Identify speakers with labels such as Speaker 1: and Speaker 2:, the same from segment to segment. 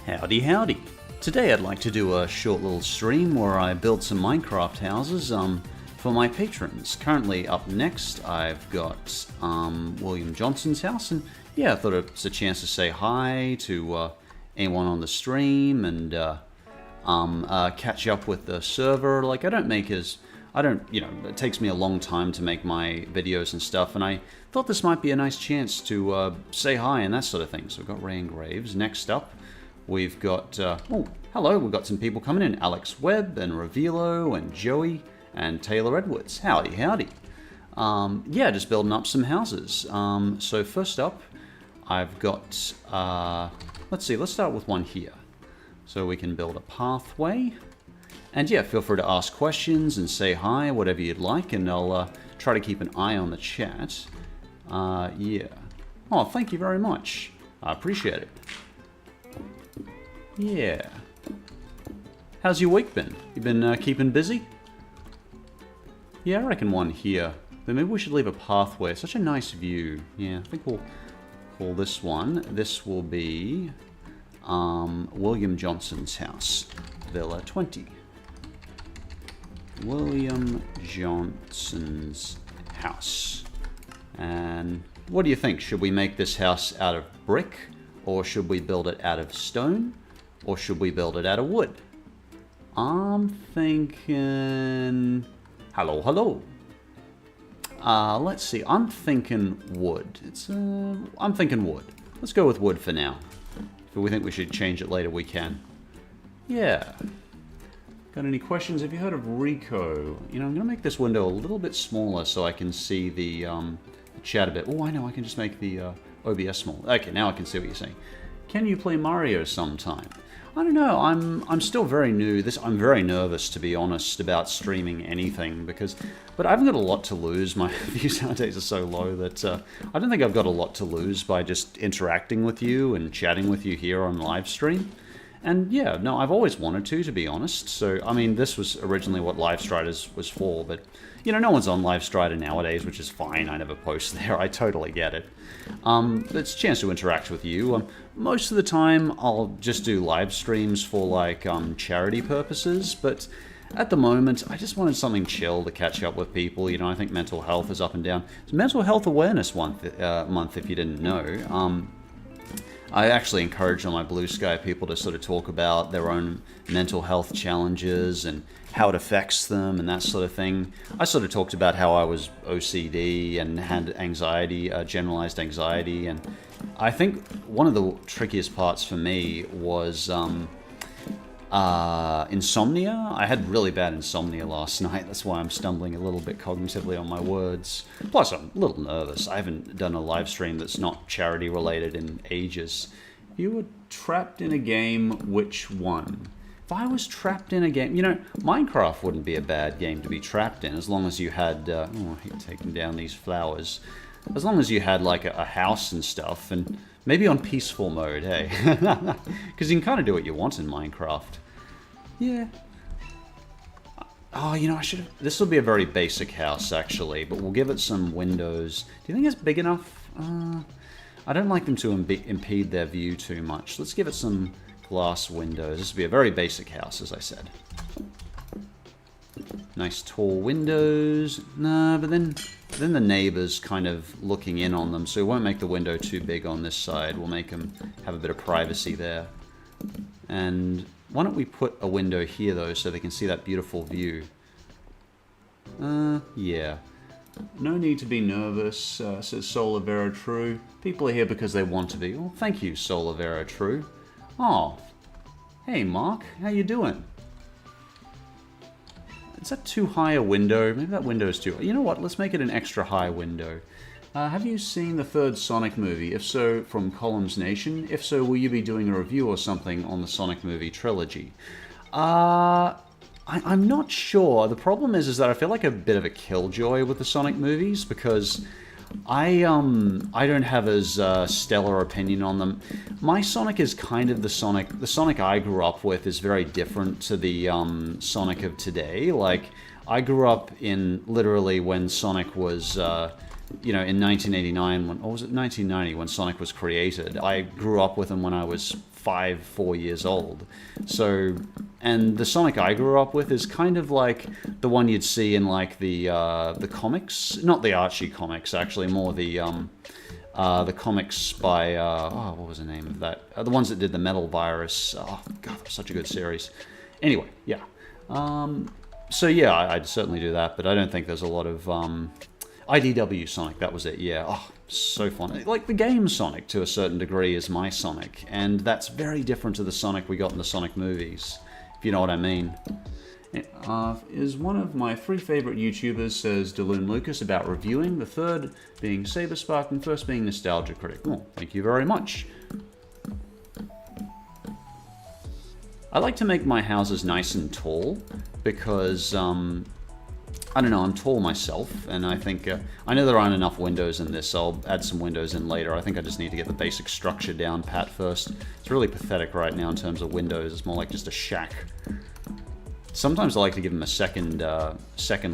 Speaker 1: Howdy howdy. Today I'd like to do a short little stream where I build some Minecraft houses for my patrons. Currently up next I've got William Johnson's house, and yeah, I thought it's a chance to say hi to anyone on the stream and catch up with the server. Like, it takes me a long time to make my videos and stuff, and I thought this might be a nice chance to say hi and that sort of thing. So we've got Ray and Graves. Next up, we've got, hello, we've got some people coming in. Alex Webb and Revilo and Joey and Taylor Edwards. Howdy, howdy. Yeah, just building up some houses. So first up, I've got, let's start with one here. So we can build a pathway. And yeah, feel free to ask questions and say hi, whatever you'd like, and I'll try to keep an eye on the chat. Yeah. Oh, thank you very much. I appreciate it. Yeah. How's your week been? You been keeping busy? Yeah, I reckon one here. But maybe we should leave a pathway. It's such a nice view. Yeah, I think we'll call this one. This will be William Johnson's house. Villa 20. William Johnson's house. And what do you think? Should we make this house out of brick? Or should we build it out of stone? Or should we build it out of wood? I'm thinking... Hello. Let's see. I'm thinking wood. I'm thinking wood. Let's go with wood for now. If we think we should change it later, we can. Yeah. Got any questions? Have you heard of Rico? You know, I'm going to make this window a little bit smaller so I can see the chat a bit. Oh, I know. I can just make the OBS small. Okay, now I can see what you're saying. Can you play Mario sometime? I don't know. I'm still very new. I'm very nervous, to be honest, about streaming anything but I haven't got a lot to lose. My views nowadays are so low that I don't think I've got a lot to lose by just interacting with you and chatting with you here on live stream. And yeah, no, I've always wanted to be honest. So, I mean, this was originally what LiveStrider was for, but, you know, no one's on LiveStrider nowadays, which is fine. I never post there. I totally get it. It's a chance to interact with you. Most of the time, I'll just do live streams for, like, charity purposes, but at the moment, I just wanted something chill to catch up with people. You know, I think mental health is up and down. It's Mental Health Awareness month, if you didn't know. I actually encourage on my BlueSky people to sort of talk about their own mental health challenges and how it affects them and that sort of thing. I sort of talked about how I was OCD and had anxiety, generalized anxiety, and I think one of the trickiest parts for me was insomnia. I had really bad insomnia last night. That's why I'm stumbling a little bit cognitively on my words. Plus, I'm a little nervous. I haven't done a live stream that's not charity related in ages. You were trapped in a game, which one? If I was trapped in a game, you know, Minecraft wouldn't be a bad game to be trapped in as long as you had, oh, I hate taking down these flowers. As long as you had like a house and stuff, and maybe on peaceful mode, hey? Because you can kind of do what you want in Minecraft. Yeah. Oh, you know, this will be a very basic house, actually, but we'll give it some windows. Do you think it's big enough? I don't like them to impede their view too much. Let's give it some glass windows. This will be a very basic house, as I said. Nice tall windows. Nah, but then the neighbor's kind of looking in on them, so we won't make the window too big on this side. We'll make them have a bit of privacy there. And why don't we put a window here, though, so they can see that beautiful view? Yeah. No need to be nervous, says Solar Vera True. People are here because they want to be. Well, thank you, Solar Vera True. Oh, hey, Mark. How you doing? Is that too high a window? Maybe that window is too... You know what? Let's make it an extra high window. Have you seen the third Sonic movie? If so, from Columns Nation. If so, will you be doing a review or something on the Sonic movie trilogy? I'm not sure. The problem is that I feel like a bit of a killjoy with the Sonic movies because I don't have as stellar opinion on them. My Sonic is kind of the Sonic I grew up with is very different to the Sonic of today. Like, I grew up in literally when Sonic was you know, in 1989, when, or was it 1990 when Sonic was created, I grew up with him when I was 4 years old. So, and the Sonic I grew up with is kind of like the one you'd see in like the comics, not the Archie comics, actually, more the comics by, oh, what was the name of that? The ones that did the Metal Virus. Oh, God, that was such a good series. Anyway, yeah. So yeah, I'd certainly do that, but I don't think there's a lot of, IDW Sonic, that was it, yeah. Oh, so fun. Like, the game Sonic, to a certain degree, is my Sonic, and that's very different to the Sonic we got in the Sonic movies, if you know what I mean. Is one of my 3 favorite YouTubers, says Delune Lucas, about reviewing, the third being Saberspark, and first being Nostalgia Critic. Oh, thank you very much. I like to make my houses nice and tall, because, I don't know, I'm tall myself, and I think, I know there aren't enough windows in this, so I'll add some windows in later. I think I just need to get the basic structure down pat first. It's really pathetic right now in terms of windows. It's more like just a shack. Sometimes I like to give them a second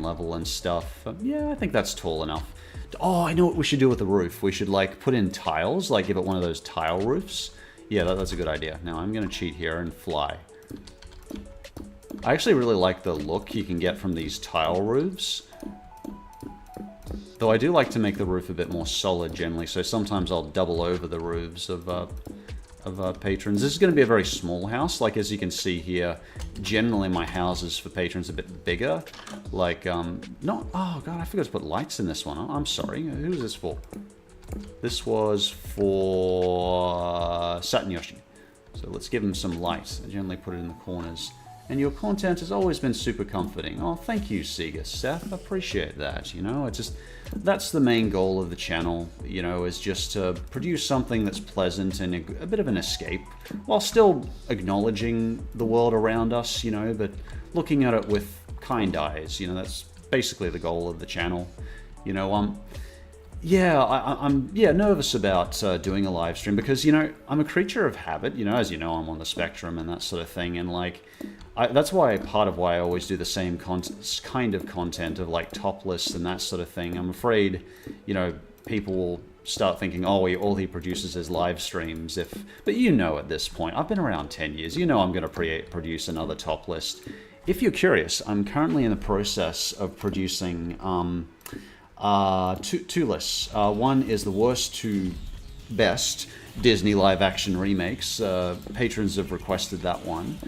Speaker 1: level and stuff. Yeah, I think that's tall enough. Oh, I know what we should do with the roof. We should, like, put in tiles, like give it one of those tile roofs. Yeah, that's a good idea. Now I'm going to cheat here and fly. I actually really like the look you can get from these tile roofs. Though I do like to make the roof a bit more solid generally, so sometimes I'll double over the roofs of patrons. This is going to be a very small house. Like, as you can see here, generally my houses for patrons are a bit bigger. Like, not... Oh, God, I forgot to put lights in this one. I'm sorry. Who was this for? This was for Satin Yoshi. So let's give him some light. I generally put it in the corners. And your content has always been super comforting. Oh, thank you, Sega Seth. I appreciate that, you know. That's the main goal of the channel, you know, is just to produce something that's pleasant and a bit of an escape, while still acknowledging the world around us, you know, but looking at it with kind eyes, you know. That's basically the goal of the channel, you know. Yeah, I'm nervous about doing a live stream because, you know, I'm a creature of habit. You know, as you know, I'm on the spectrum and that sort of thing. And, like, that's part of why I always do the same kind of content of, like, top lists and that sort of thing. I'm afraid, you know, people will start thinking, oh, all he produces is live streams. But you know at this point, I've been around 10 years. You know I'm going to produce another top list. If you're curious, I'm currently in the process of producing... two lists. One is the worst to best Disney live-action remakes. Patrons have requested that one.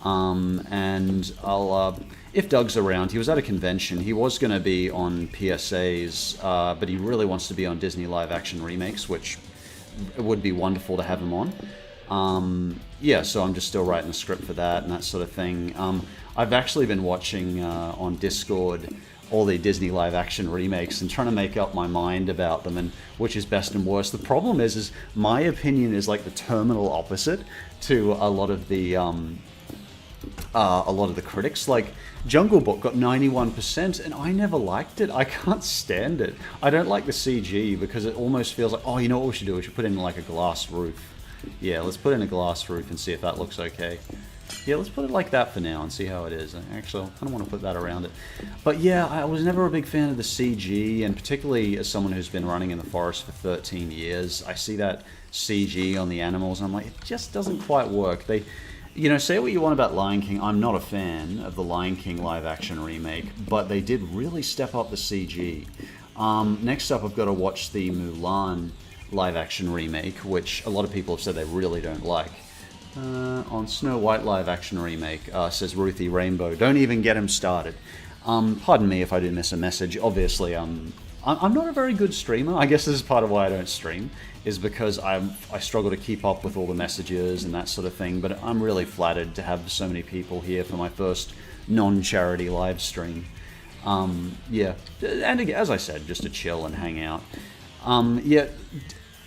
Speaker 1: And I'll... if Doug's around, he was at a convention. He was going to be on PSAs, but he really wants to be on Disney live-action remakes, which it would be wonderful to have him on. Yeah, so I'm just still writing the script for that and that sort of thing. I've actually been watching on Discord all the Disney live-action remakes and trying to make up my mind about them and which is best and worst. The problem is my opinion is like the terminal opposite to a lot of the critics. Like, Jungle Book got 91%, and I never liked it. I can't stand it. I don't like the CG because it almost feels like, oh, you know what we should do? We should put in like a glass roof. Yeah, let's put in a glass roof and see if that looks okay. Yeah, let's put it like that for now and see how it is. Actually, I kind of want to put that around it. But yeah, I was never a big fan of the CG, and particularly as someone who's been running in the forest for 13 years, I see that CG on the animals, and I'm like, it just doesn't quite work. They, you know, say what you want about Lion King. I'm not a fan of the Lion King live-action remake, but they did really step up the CG. Next up, I've got to watch the Mulan live-action remake, which a lot of people have said they really don't like. On Snow White live-action remake, says Ruthie Rainbow. Don't even get him started. Pardon me if I do miss a message. Obviously, I'm not a very good streamer. I guess this is part of why I don't stream, is because I struggle to keep up with all the messages and that sort of thing. But I'm really flattered to have so many people here for my first non-charity live stream. Yeah, and again, as I said, just to chill and hang out. Yeah,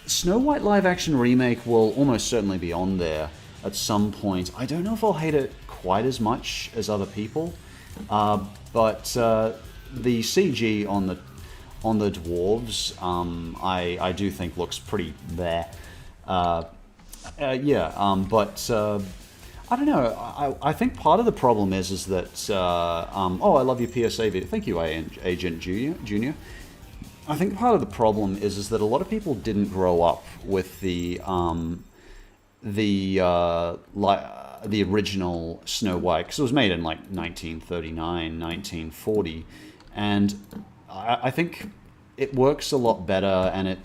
Speaker 1: Snow White live-action remake will almost certainly be on there at some point. I don't know if I'll hate it quite as much as other people, but the CG on the dwarves, I do think looks pretty bleh. Yeah, but I don't know. I think part of the problem is that oh, I love your PSA video. Thank you, Agent Junior. I think part of the problem is that a lot of people didn't grow up with the original Snow White, because it was made in like 1939, 1940, and I think it works a lot better, and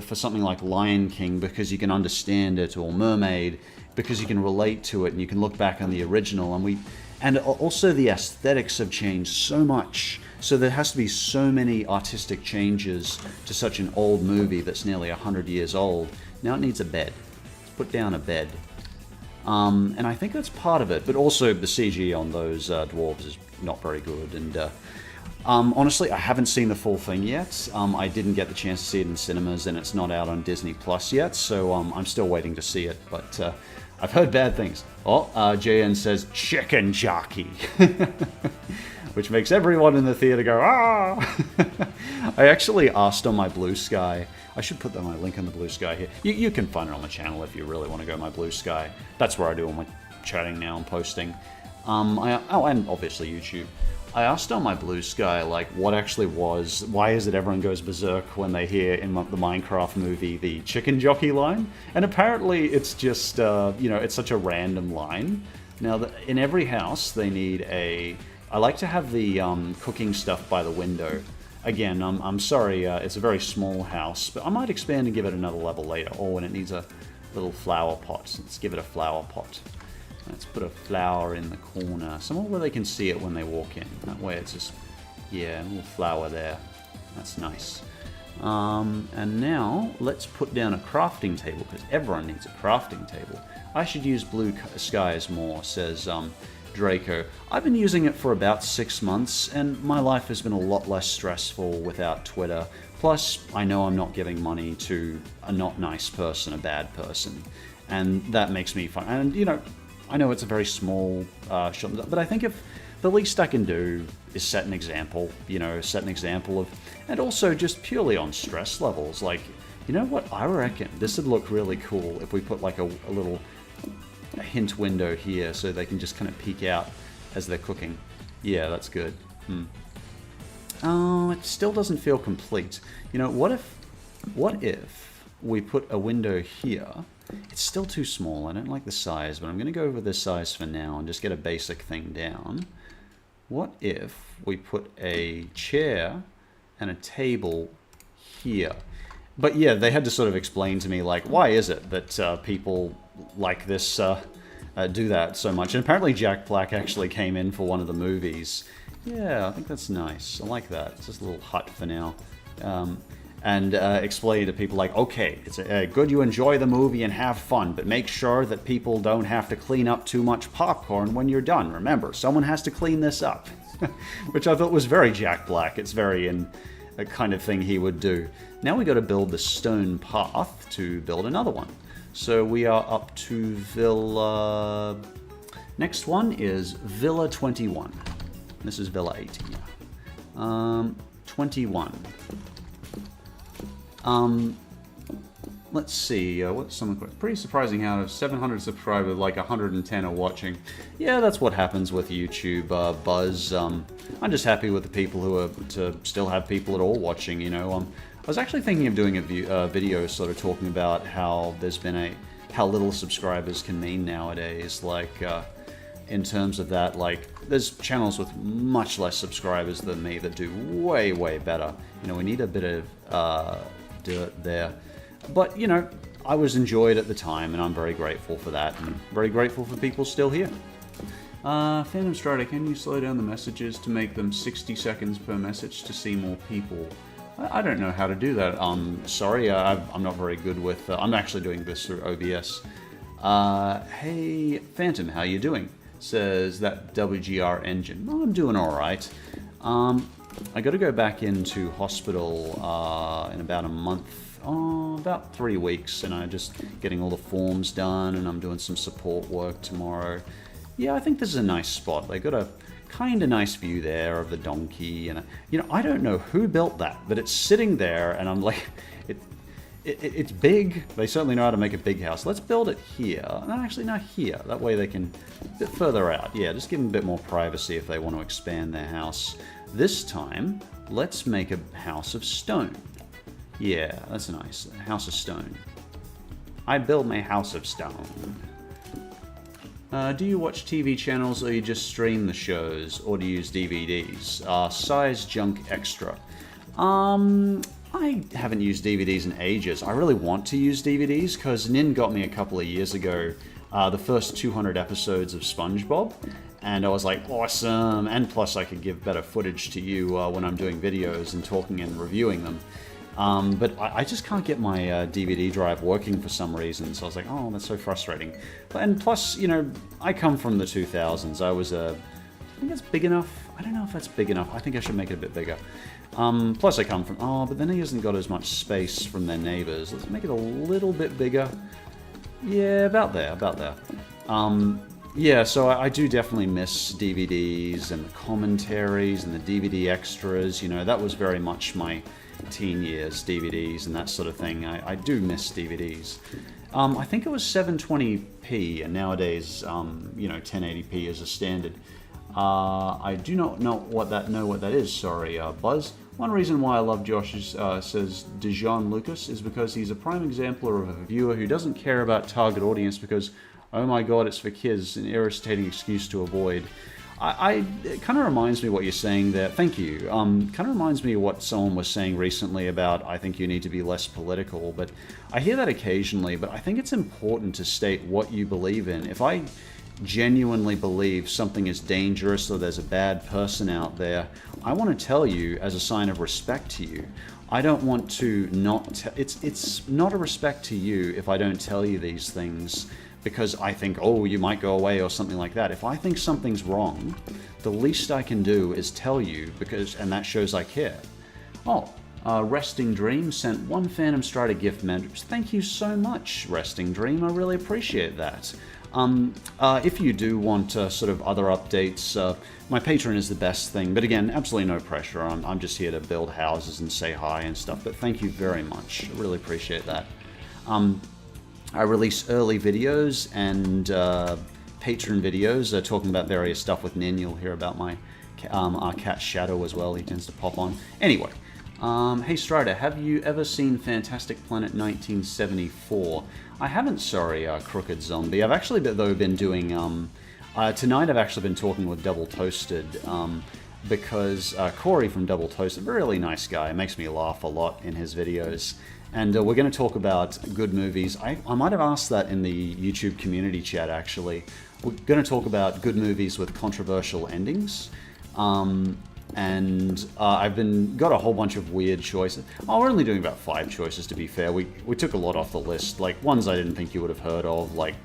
Speaker 1: for something like Lion King, because you can understand it, or Mermaid, because you can relate to it and you can look back on the original, and also the aesthetics have changed so much, so there has to be so many artistic changes to such an old movie that's nearly 100 years old. Now it needs a bed. Let's put down a bed. And I think that's part of it, but also the CG on those dwarves is not very good, and honestly, I haven't seen the full thing yet. I didn't get the chance to see it in cinemas, and it's not out on Disney Plus yet, so I'm still waiting to see it, but I've heard bad things. Oh, JN says chicken jockey, which makes everyone in the theater go, ah! I actually asked on my BlueSky, I should put my link on the BlueSky here. You can find it on the channel if you really want to go my BlueSky. That's where I do all my chatting now and posting. And obviously YouTube. I asked on my BlueSky, like, what actually was, why is it everyone goes berserk when they hear in the Minecraft movie the chicken jockey line? And apparently it's just, it's such a random line. Now, in every house, they need I like to have the cooking stuff by the window. Again, I'm sorry, it's a very small house, but I might expand and give it another level later. Or when it needs a little flower pot. Let's give it a flower pot. Let's put a flower in the corner, somewhere where they can see it when they walk in. That way it's just, yeah, a little flower there. That's nice. And now let's put down a crafting table, because everyone needs a crafting table. I should use blue skies more, says Draco. I've been using it for about 6 months, and my life has been a lot less stressful without Twitter. Plus, I know I'm not giving money to a not nice person, a bad person, and that makes me fun. And, I know it's a very small shop, but I think if the least I can do is set an example, of, and also just purely on stress levels, like, you know what, I reckon this would look really cool if we put like a little hint window here so they can just kind of peek out as they're cooking. Yeah, that's good. Oh, it still doesn't feel complete. What if we put a window here? It's still too small. I don't like the size, but I'm going to go over this size for now and just get a basic thing down. What if we put a chair and a table here? But yeah, they had to sort of explain to me, like, why is it that people like this do that so much? And apparently Jack Black actually came in for one of the movies. Yeah, I think that's nice. I like that. It's just a little hut for now. And explain to people, like, okay, it's good you enjoy the movie and have fun, but make sure that people don't have to clean up too much popcorn when you're done. Remember, someone has to clean this up. Which I thought was very Jack Black. It's very in a kind of thing he would do. Now we got to build the stone path to build another one. So we are up to Villa... Next one is Villa 21. This is Villa 18. 21. Let's see, what's someone... Pretty surprising how 700 subscribers, like 110 are watching. Yeah, that's what happens with YouTube buzz. I'm just happy with the people who are... to still have people at all watching, I was actually thinking of doing a video sort of talking about how there's been how little subscribers can mean nowadays, like, in terms of that, like, there's channels with much less subscribers than me that do way, way better. We need a bit of dirt there. But, I was enjoyed at the time, and I'm very grateful for that, and very grateful for people still here. PhantomStrider, can you slow down the messages to make them 60 seconds per message to see more people? I don't know how to do that. Sorry, I'm not very good with... I'm actually doing this through OBS. Hey, Phantom, how you doing? Says that WGR engine. Oh, I'm doing alright. I got to go back into hospital in about a month. About 3 weeks, and I'm just getting all the forms done, and I'm doing some support work tomorrow. Yeah, I think this is a nice spot. They got a kind of nice view there of the donkey, and I don't know who built that, but it's sitting there, and I'm like, it's big. They certainly know how to make a big house. Let's build it here. No, actually not here. That way they can a bit further out. Yeah, just give them a bit more privacy if they want to expand their house. This time, let's make a house of stone. Yeah, that's nice. A house of stone. I build my house of stone. Do you watch TV channels or you just stream the shows, or do you use DVDs? Size Junk Extra. I haven't used DVDs in ages. I really want to use DVDs because Nin got me a couple of years ago the first 200 episodes of SpongeBob, and I was like, awesome, and plus I could give better footage to you when I'm doing videos and talking and reviewing them. But I just can't get my DVD drive working for some reason, so I was like, oh, that's so frustrating. And plus, you know, I come from the 2000s. I think that's big enough. I don't know if that's big enough. I think I should make it a bit bigger. Plus I come from, but then he hasn't got as much space from their neighbors. Let's make it a little bit bigger. Yeah, about there. Yeah, so I do definitely miss DVDs and the commentaries and the DVD extras. You know, that was very much my teen years, DVDs and that sort of thing. I do miss DVDs. I think it was 720p, and nowadays, you know, 1080p is a standard. I do not know what that is. Sorry, Buzz. One reason why I love Josh says Dijon Lucas is because he's a prime exemplar of a viewer who doesn't care about target audience because, oh my god, it's for kids, an irritating excuse to avoid. It kind of reminds me what you're saying there. Thank you. Kind of reminds me of what someone was saying recently about, I think you need to be less political, but I hear that occasionally, but I think it's important to state what you believe in. If I genuinely believe something is dangerous or there's a bad person out there, I want to tell you as a sign of respect to you. I don't want to not... It's not a respect to you if I don't tell you these things because I think, oh, you might go away or something like that. If I think something's wrong, the least I can do is tell you, and that shows I care. Oh, Resting Dream sent one PhantomStrider gift message. Thank you so much, Resting Dream. I really appreciate that. If you do want sort of other updates, my Patreon is the best thing. But again, absolutely no pressure. I'm just here to build houses and say hi and stuff. But thank you very much. I really appreciate that. I release early videos and Patreon videos talking about various stuff with Nin. You'll hear about our cat Shadow as well. He tends to pop on. Anyway, hey Strider, have you ever seen Fantastic Planet 1974? I haven't, sorry, Crooked Zombie. I've actually, though, been doing... tonight I've actually been talking with Double Toasted because Corey from Double Toasted, really nice guy, makes me laugh a lot in his videos. And we're going to talk about good movies. I might have asked that in the YouTube community chat, actually. We're going to talk about good movies with controversial endings. And I've got a whole bunch of weird choices. Oh, we're only doing about 5 choices, to be fair. We took a lot off the list, like ones I didn't think you would have heard of, like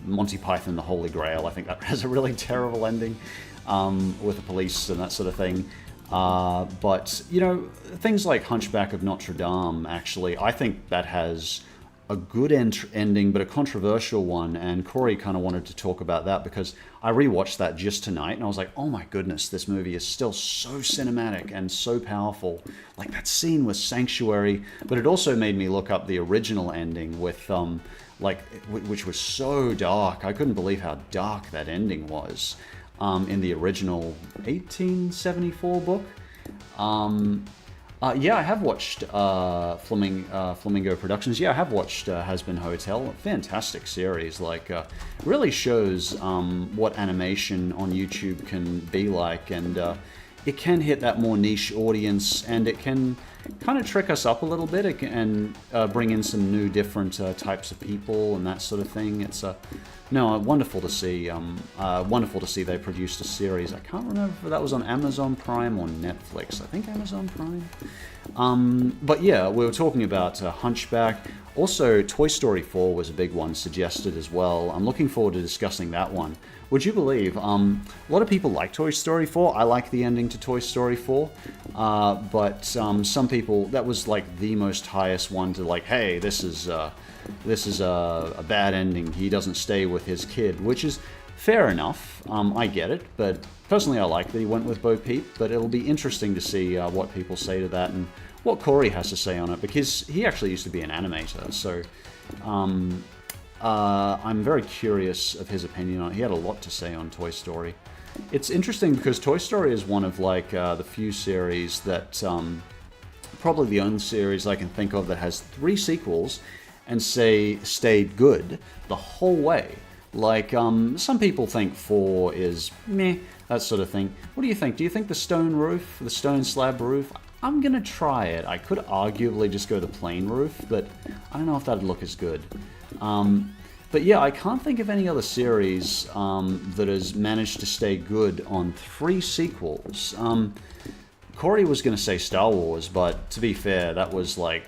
Speaker 1: Monty Python the Holy Grail. I think that has a really terrible ending with the police and that sort of thing. But, you know, things like Hunchback of Notre Dame, actually, I think that has a good ending, but a controversial one, and Corey kind of wanted to talk about that because I rewatched that just tonight, and I was like, oh my goodness, this movie is still so cinematic and so powerful. Like, that scene was Sanctuary, but it also made me look up the original ending with, which was so dark. I couldn't believe how dark that ending was in the original 1874 book. Yeah, I have watched Flamingo Productions. Yeah, I have watched Has-Been Hotel. Fantastic series. Like, really shows what animation on YouTube can be like, and it can hit that more niche audience, and it can kind of trick us up a little bit and bring in some new, different types of people and that sort of thing. It's wonderful to see. Wonderful to see they produced a series. I can't remember if that was on Amazon Prime or Netflix. I think Amazon Prime. But yeah, we were talking about Hunchback. Also, Toy Story 4 was a big one suggested as well. I'm looking forward to discussing that one. Would you believe, a lot of people like Toy Story 4. I like the ending to Toy Story 4. But some people, that was like the most highest one to like, hey, this is a bad ending. He doesn't stay with his kid, which is fair enough. I get it, but personally I like that he went with Bo Peep, but it'll be interesting to see what people say to that and what Corey has to say on it, because he actually used to be an animator, so I'm very curious of his opinion on it. He had a lot to say on Toy Story. it's interesting because Toy Story is one of like the few series that, probably the only series I can think of that has 3 sequels and stayed good the whole way. Like, some people think 4 is meh, that sort of thing. What do you think? Do you think the stone slab roof? I'm gonna try it. I could arguably just go the plain roof, but I don't know if that'd look as good. But yeah, I can't think of any other series that has managed to stay good on 3 sequels. Corey was going to say Star Wars, but to be fair, that was like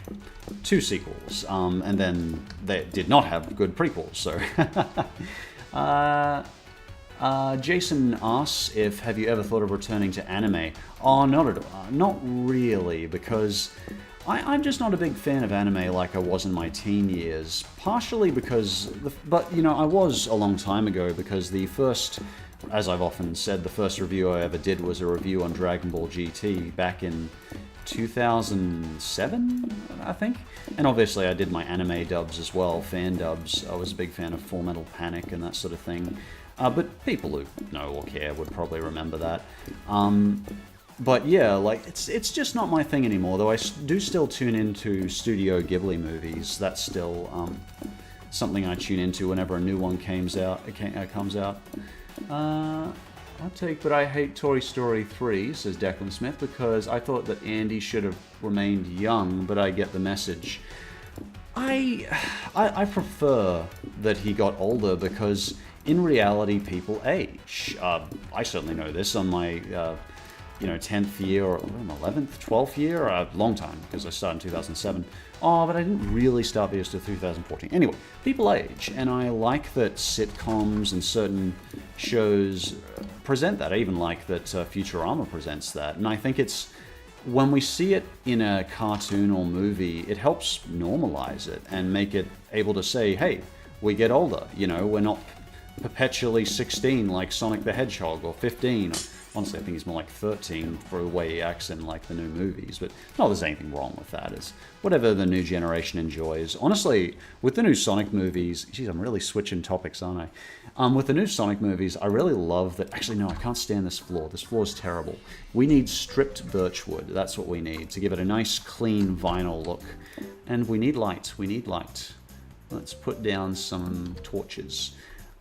Speaker 1: 2 sequels, and then they did not have good prequels, so... Jason asks if, have you ever thought of returning to anime? Oh, not really, because I'm just not a big fan of anime like I was in my teen years. Partially because, but you know, I was a long time ago, because the first, as I've often said, the first review I ever did was a review on Dragon Ball GT back in 2007, I think. And obviously I did my anime dubs as well, fan dubs. I was a big fan of Full Metal Panic and that sort of thing. But people who know or care would probably remember that. But yeah, like, it's just not my thing anymore, though I do still tune into Studio Ghibli movies. That's still something I tune into whenever a new one comes out. I'll take, but I hate Toy Story 3, says Declan Smith, because I thought that Andy should have remained young, but I get the message. I prefer that he got older, because in reality people age. I certainly know this on my 10th year, or 11th, 12th year, a long time, because I started in 2007. Oh, but I didn't really start videos till 2014. Anyway, people age, and I like that sitcoms and certain shows present that. I even like that Futurama presents that. And I think it's, when we see it in a cartoon or movie, it helps normalize it and make it able to say, hey, we get older, you know, we're not perpetually 16 like Sonic the Hedgehog, or 15, honestly I think he's more like 13 for the way he acts in like the new movies, but not there's anything wrong with that. It's whatever the new generation enjoys. Honestly, with the new Sonic movies, geez, I'm really switching topics, aren't I? With the new Sonic movies, I really love that. Actually, no, I can't stand this floor. This floor is terrible. We need stripped birchwood. That's what we need to give it a nice clean vinyl look. And we need light. Let's put down some torches.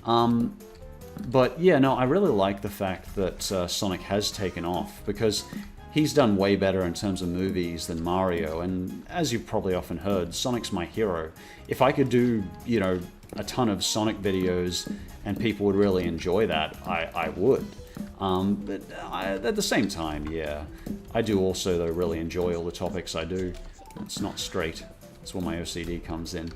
Speaker 1: But yeah, no, I really like the fact that Sonic has taken off, because he's done way better in terms of movies than Mario, and as you've probably often heard, Sonic's my hero. If I could do, you know, a ton of Sonic videos and people would really enjoy that, I would. But at the same time, yeah, I do also, though, really enjoy all the topics I do. It's not straight. That's where my OCD comes in.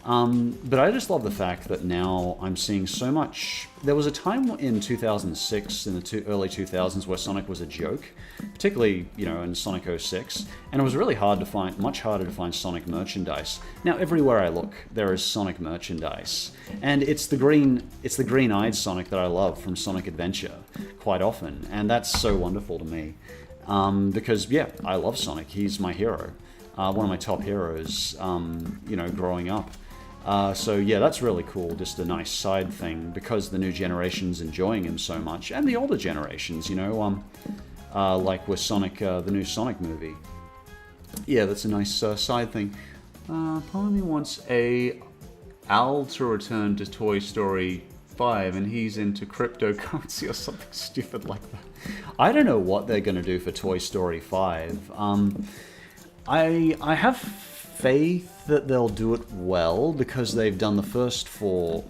Speaker 1: But I just love the fact that now I'm seeing so much. There was a time in 2006, in the early 2000s, where Sonic was a joke, particularly, you know, in Sonic 06, and it was really hard to find, much harder to find Sonic merchandise. Now everywhere I look, there is Sonic merchandise, and it's the green-eyed Sonic that I love from Sonic Adventure quite often, and that's so wonderful to me, because yeah, I love Sonic. He's my hero, one of my top heroes, you know, growing up. So yeah, that's really cool, just a nice side thing, because the new generation's enjoying him so much, and the older generations, you know, like with Sonic, the new Sonic movie. Yeah, that's a nice side thing. Part of me wants Al to return to Toy Story 5, and he's into cryptocurrency or something stupid like that. I don't know what they're going to do for Toy Story 5. I have faith that they'll do it well, because they've done the first 4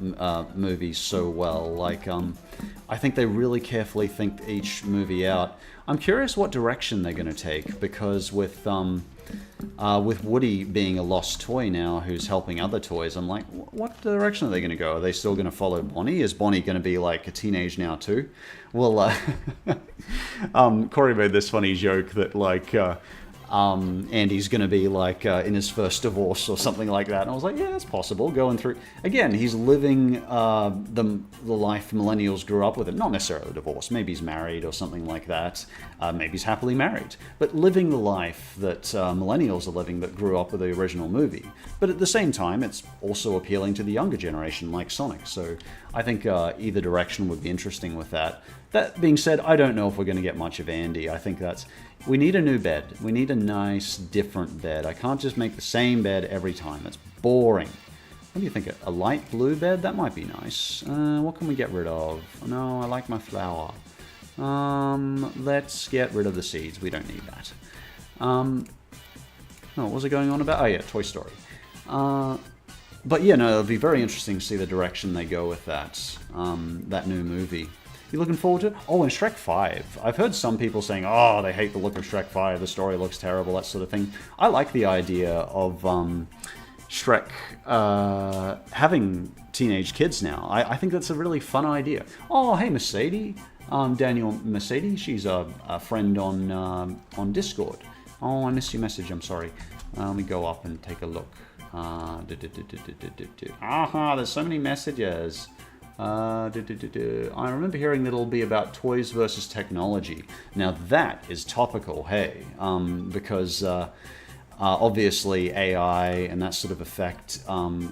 Speaker 1: movies so well. Like, I think they really carefully think each movie out. I'm curious what direction they're going to take, because with Woody being a lost toy now who's helping other toys, I'm like, what direction are they going to go? Are they still going to follow Bonnie? Is Bonnie going to be like a teenage now too? Well, Corey made this funny joke that like, Andy's going to be like in his first divorce or something like that. And I was like, yeah, that's possible. Going through, again, he's living the life millennials grew up with. It. Not necessarily a divorce. Maybe he's married or something like that. Maybe he's happily married. But living the life that millennials are living that grew up with the original movie. But at the same time, it's also appealing to the younger generation like Sonic. So I think either direction would be interesting with that. That being said, I don't know if we're going to get much of Andy. I think we need a new bed. We need a nice, different bed. I can't just make the same bed every time. That's boring. What do you think? A light blue bed? That might be nice. What can we get rid of? No, I like my flower. Let's get rid of the seeds. We don't need that. Oh, what was it going on about? Oh yeah, Toy Story. But yeah, no, it'll be very interesting to see the direction they go with that new movie. You looking forward to it? Oh, and Shrek 5. I've heard some people saying, oh, they hate the look of Shrek 5, the story looks terrible, that sort of thing. I like the idea of Shrek having teenage kids now. I think that's a really fun idea. Oh, hey, Mercedes. Daniel Mercedes, she's a friend on Discord. Oh, I missed your message, I'm sorry. Let me go up and take a look. Aha, there's so many messages. I remember hearing that it'll be about toys versus technology. Now that is topical, hey, because obviously AI and that sort of effect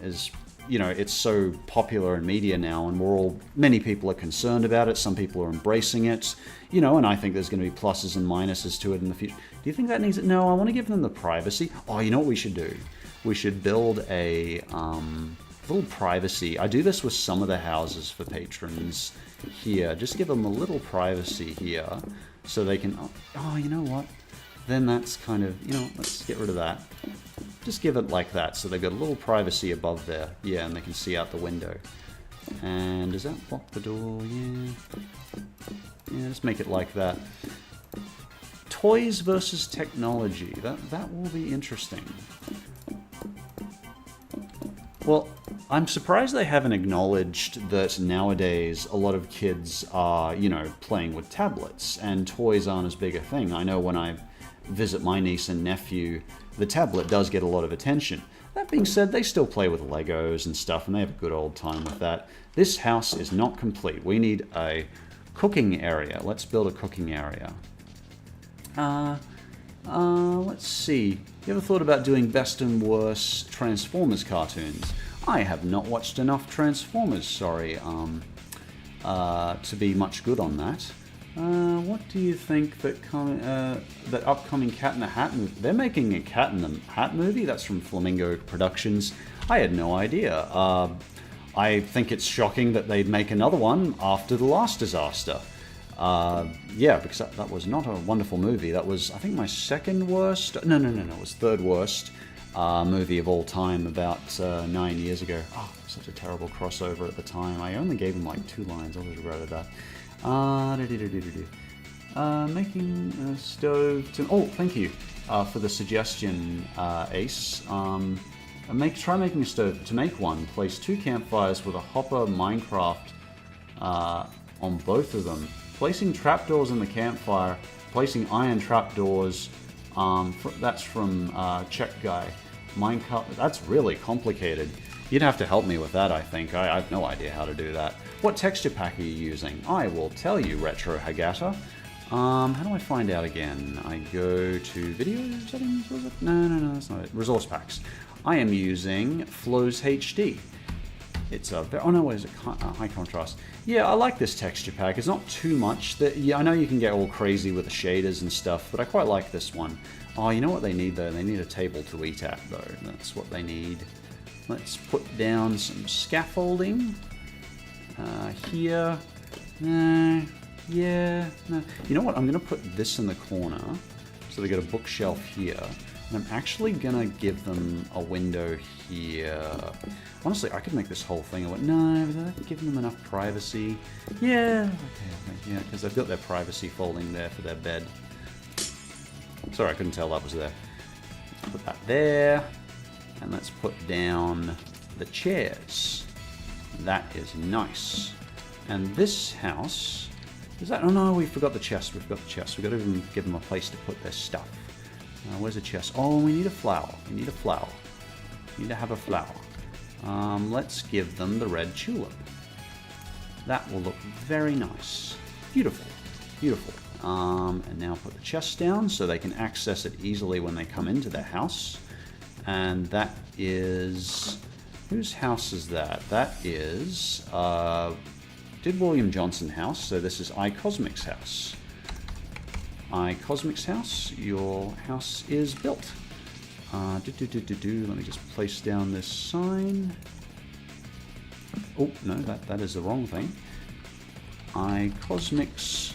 Speaker 1: is, it's so popular in media now, and many people are concerned about it. Some people are embracing it, and I think there's going to be pluses and minuses to it in the future. Do you think that needs it? No, I want to give them the privacy. Oh, you know what we should do? We should build a little privacy. I do this with some of the houses for patrons here. Just give them a little privacy here so they can, oh, you know what? Then that's kind of, let's get rid of that. Just give it like that so they've got a little privacy above there. Yeah, and they can see out the window. And does that block the door? Yeah. Yeah, just make it like that. Toys versus technology. That will be interesting. Well, I'm surprised they haven't acknowledged that nowadays a lot of kids are, playing with tablets and toys aren't as big a thing. I know when I visit my niece and nephew, the tablet does get a lot of attention. That being said, they still play with Legos and stuff and they have a good old time with that. This house is not complete. We need a cooking area. Let's build a cooking area. Let's see. You ever thought about doing best and worst Transformers cartoons? I have not watched enough Transformers, sorry, to be much good on that. What do you think that upcoming Cat in the Hat movie? They're making a Cat in the Hat movie? That's from Flamingo Productions. I had no idea. I think it's shocking that they'd make another one after the last disaster. Yeah, because that was not a wonderful movie. That was, I think, my second worst. No, it was third worst movie of all time about 9 years ago. Oh, such a terrible crossover at the time. I only gave him like 2 lines. I always regretted that. Making a stove to... Oh, thank you for the suggestion, Ace. Try making a stove. To make one, place 2 campfires with a hopper Minecraft on both of them. Placing trapdoors in the campfire, placing iron trapdoors, that's from Czech Guy. Minecraft, that's really complicated. You'd have to help me with that, I think. I have no idea how to do that. What texture pack are you using? I will tell you, Retro Hagata. How do I find out again? I go to video settings, was it? No, that's not it. Resource packs. I am using Flows HD. It's a very, oh no, what is it? High contrast. Yeah, I like this texture pack. It's not too much. Yeah, I know you can get all crazy with the shaders and stuff, but I quite like this one. Oh, you know what they need though? They need a table to eat at though. That's what they need. Let's put down some scaffolding. Here. No. Yeah. No. You know what? I'm going to put this in the corner. So they got a bookshelf here. And I'm actually going to give them a window here. Honestly, I could make this whole thing. I went, no, but I could give them enough privacy. Yeah. Okay, yeah, because they've got their privacy folding there for their bed. Sorry, I couldn't tell that was there. Put that there. And let's put down the chairs. That is nice. And this house, is that, oh no, we forgot the chest. We've got the chest. We've got to even give them a place to put their stuff. Where's the chest? Oh, we need a flower. We need a flower. We need to have a flower. Let's give them the red tulip. That will look very nice. Beautiful. Beautiful. And now put the chest down so they can access it easily when they come into their house. And that is... Whose house is that? That is did William Johnson house, so this is iCosmic's house. iCosmic's house, your house is built. Let me just place down this sign. Oh, no, that is the wrong thing. iCosmic's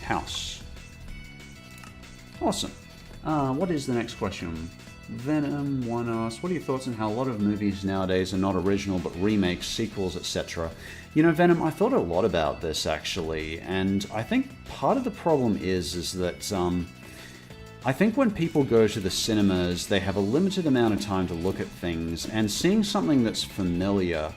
Speaker 1: house. Awesome. What is the next question? Venom one asks, what are your thoughts on how a lot of movies nowadays are not original but remakes, sequels, etc.? You know, Venom, I thought a lot about this actually, and I think part of the problem is that I think when people go to the cinemas, they have a limited amount of time to look at things, and seeing something that's familiar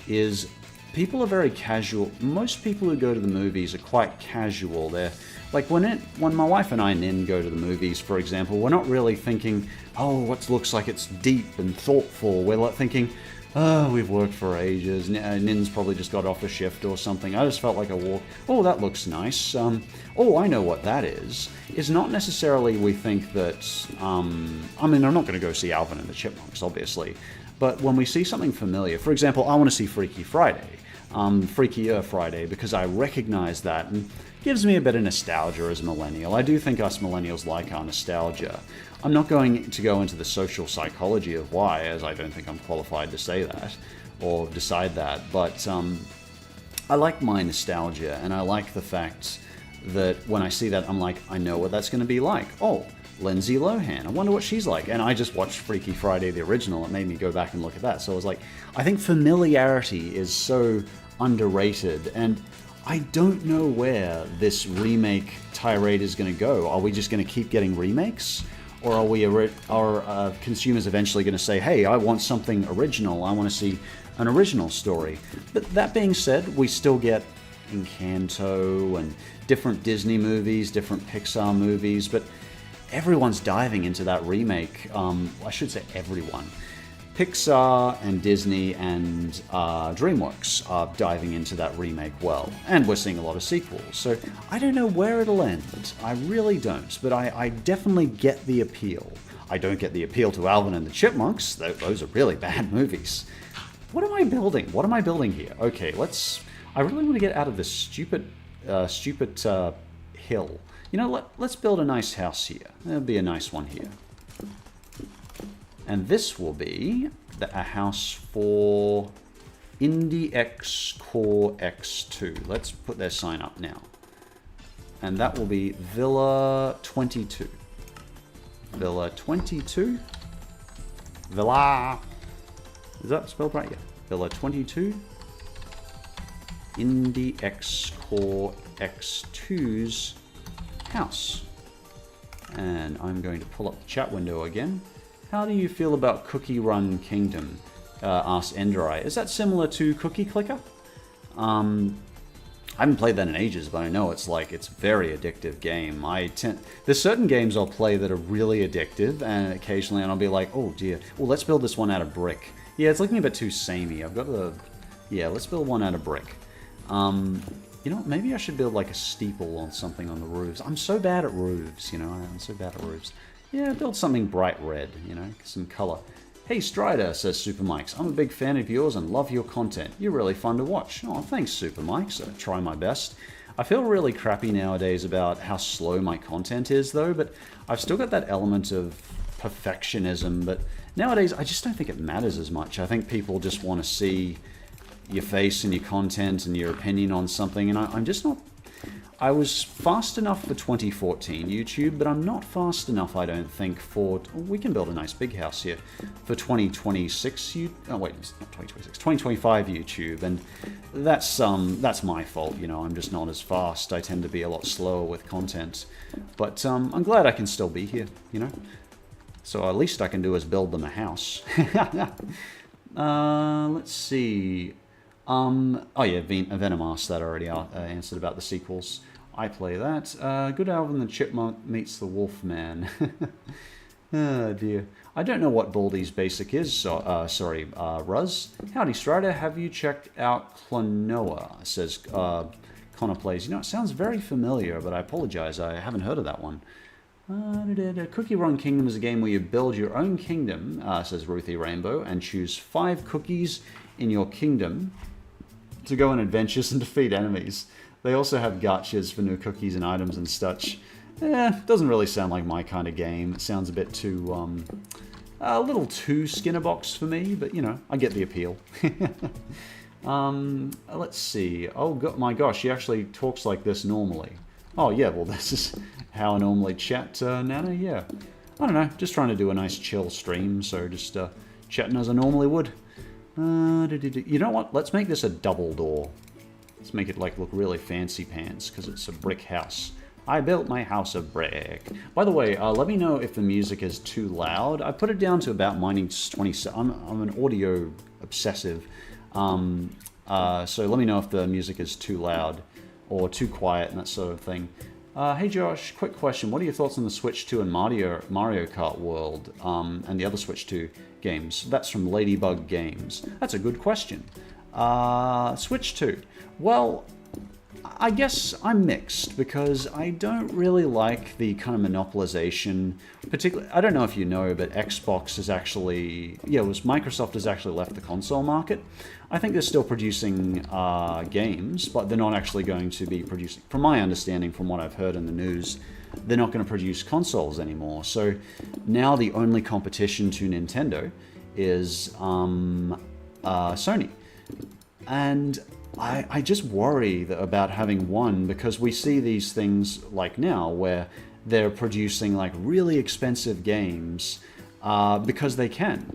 Speaker 1: is... People are very casual. Most people who go to the movies are quite casual. They're like when my wife and I, Nin, go to the movies, for example, we're not really thinking, oh, what looks like it's deep and thoughtful. We're like thinking, oh, we've worked for ages. Nin's probably just got off a shift or something. I just felt like a walk. Oh, that looks nice. Oh, I know what that is. It's not necessarily we think that. I mean, I'm not going to go see Alvin and the Chipmunks, obviously, but when we see something familiar, for example, I want to see Freaky Friday. Freakier Friday, because I recognize that and gives me a bit of nostalgia as a millennial. I do think us millennials like our nostalgia. I'm not going to go into the social psychology of why, as I don't think I'm qualified to say that or decide that, but I like my nostalgia, and I like the fact that when I see that, I'm like, I know what that's going to be like. Oh, Lindsay Lohan, I wonder what she's like. And I just watched Freaky Friday, the original. It made me go back and look at that. So I was like, I think familiarity is so underrated, and I don't know where this remake tirade is going to go. Are we just going to keep getting remakes? Or are consumers eventually going to say, hey, I want something original. I want to see an original story. But that being said, we still get Encanto and different Disney movies, different Pixar movies, but everyone's diving into that remake. I should say everyone. Pixar and Disney and DreamWorks are diving into that remake well. And we're seeing a lot of sequels. So I don't know where it'll end. I really don't. But I definitely get the appeal. I don't get the appeal to Alvin and the Chipmunks. Those are really bad movies. What am I building? What am I building here? Okay, I really want to get out of this stupid hill. You know, let's build a nice house here. There'll be a nice one here. And this will be a house for Indie X Core X2. Let's put their sign up now. And that will be Villa 22. Villa 22. Villa. Is that spelled right? Yeah. Villa 22. Indie X Core X2's house. And I'm going to pull up the chat window again. How do you feel about Cookie Run Kingdom? Asks Enderai. Is that similar to Cookie Clicker? I haven't played that in ages, but I know it's a very addictive game. There's certain games I'll play that are really addictive, and occasionally I'll be like, oh dear, well, let's build this one out of brick. Yeah, it's looking a bit too samey. Let's build one out of brick. You know, maybe I should build like a steeple or something on the roofs. I'm so bad at roofs, you know, I'm so bad at roofs. Yeah, build something bright red, you know, some color. Hey Strider, says Super Mikes, I'm a big fan of yours and love your content. You're really fun to watch. Oh, thanks Super Mikes, I try my best. I feel really crappy nowadays about how slow my content is though, but I've still got that element of perfectionism, but nowadays I just don't think it matters as much. I think people just want to see your face and your content and your opinion on something, and I'm just not... I was fast enough for 2014 YouTube, but I'm not fast enough, I don't think, for... We can build a nice big house here. For 2026 oh wait, it's not 2026, 2025 YouTube, and that's my fault, you know, I'm just not as fast. I tend to be a lot slower with content. But I'm glad I can still be here, you know? So at least I can do is build them a house. Let's see... oh yeah, Venom asked that already, answered about the sequels. I play that. Good Alvin the Chipmunk meets the Wolfman. Oh dear. I don't know what Baldy's Basic is, so, sorry, Ruz. Howdy Strider, have you checked out Klonoa? Says Connor Plays. You know, it sounds very familiar, but I apologize, I haven't heard of that one. Cookie Run Kingdom is a game where you build your own kingdom, says Ruthie Rainbow, and choose 5 cookies in your kingdom. to go on adventures and defeat enemies. They also have gachas for new cookies and items and such. Doesn't really sound like my kind of game. It sounds a bit too, a little too Skinner box for me, but you know, I get the appeal. Let's see. Oh my gosh, he actually talks like this normally. Oh yeah, well this is how I normally chat, Nana, yeah. I don't know, just trying to do a nice chill stream, so just chatting as I normally would. You know what, let's make this a double door. Let's make it like look really fancy pants, because it's a brick house. I built my house of brick. By the way, let me know if the music is too loud. I put it down to about -20. I'm an audio obsessive. So let me know if the music is too loud or too quiet and that sort of thing. Hey Josh, quick question. What are your thoughts on the Switch 2 and Mario Kart World and the other Switch 2 games? That's from Ladybug Games. That's a good question. Switch 2. Well, I guess I'm mixed because I don't really like the kind of monopolization. Particularly, I don't know if you know, but Xbox is actually, Microsoft has actually left the console market. I think they're still producing games, but they're not actually going to be producing, from my understanding, from what I've heard in the news, they're not going to produce consoles anymore. So now the only competition to Nintendo is Sony. And I just worry about having one, because we see these things like now where they're producing like really expensive games because they can.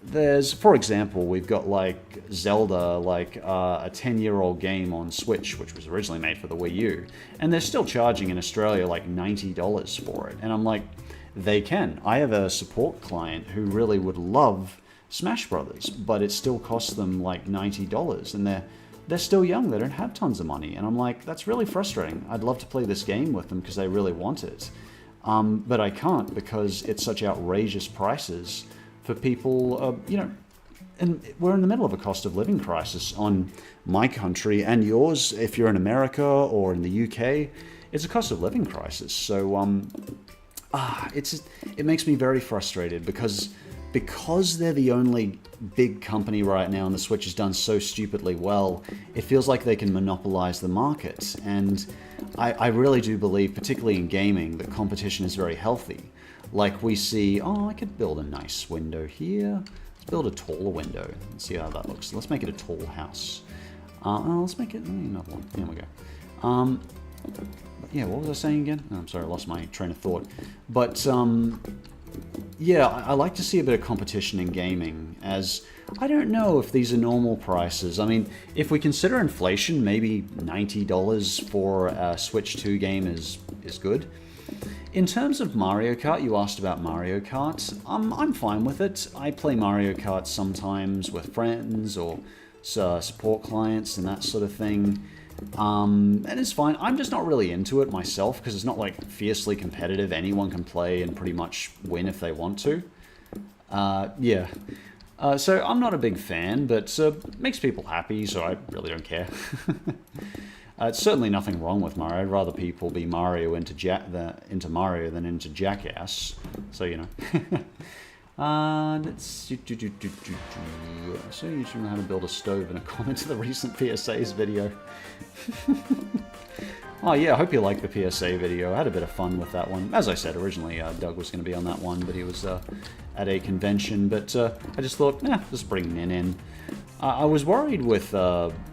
Speaker 1: There's, for example, we've got like Zelda, like a 10-year-old game on Switch, which was originally made for the Wii U, and they're still charging in Australia like $90 for it. And I'm like, they can. I have a support client who really would love Smash Brothers, but it still costs them like $90, and they're still young, they don't have tons of money. And I'm like, that's really frustrating. I'd love to play this game with them because they really want it. But I can't because it's such outrageous prices for people, you know, and we're in the middle of a cost of living crisis on my country and yours. If you're in America or in the UK, it's a cost of living crisis. So it makes me very frustrated because they're the only big company right now and the Switch has done so stupidly well, it feels like they can monopolize the market. And I really do believe, particularly in gaming, that competition is very healthy. Like we see, oh, I could build a nice window here. Let's build a taller window and see how that looks. Let's make it a tall house. Let's make it another one. There we go. Yeah, what was I saying again? Oh, I'm sorry, I lost my train of thought. But yeah, I like to see a bit of competition in gaming, as I don't know if these are normal prices. I mean, if we consider inflation, maybe $90 for a Switch 2 game is good. In terms of Mario Kart, you asked about Mario Kart. I'm fine with it. I play Mario Kart sometimes with friends or support clients and that sort of thing. And it's fine. I'm just not really into it myself because it's not like fiercely competitive. Anyone can play and pretty much win if they want to. Yeah. So I'm not a big fan, but it makes people happy, so I really don't care. It's certainly nothing wrong with Mario. I'd rather people be Mario into Mario than into Jackass. So, you know. Let's see. So you should know how to build a stove in a comment to the recent PSA's video. Oh yeah, I hope you like the PSA video. I had a bit of fun with that one. As I said, originally Doug was going to be on that one, but he was at a convention. But I just thought, just bring Nin in. I was worried with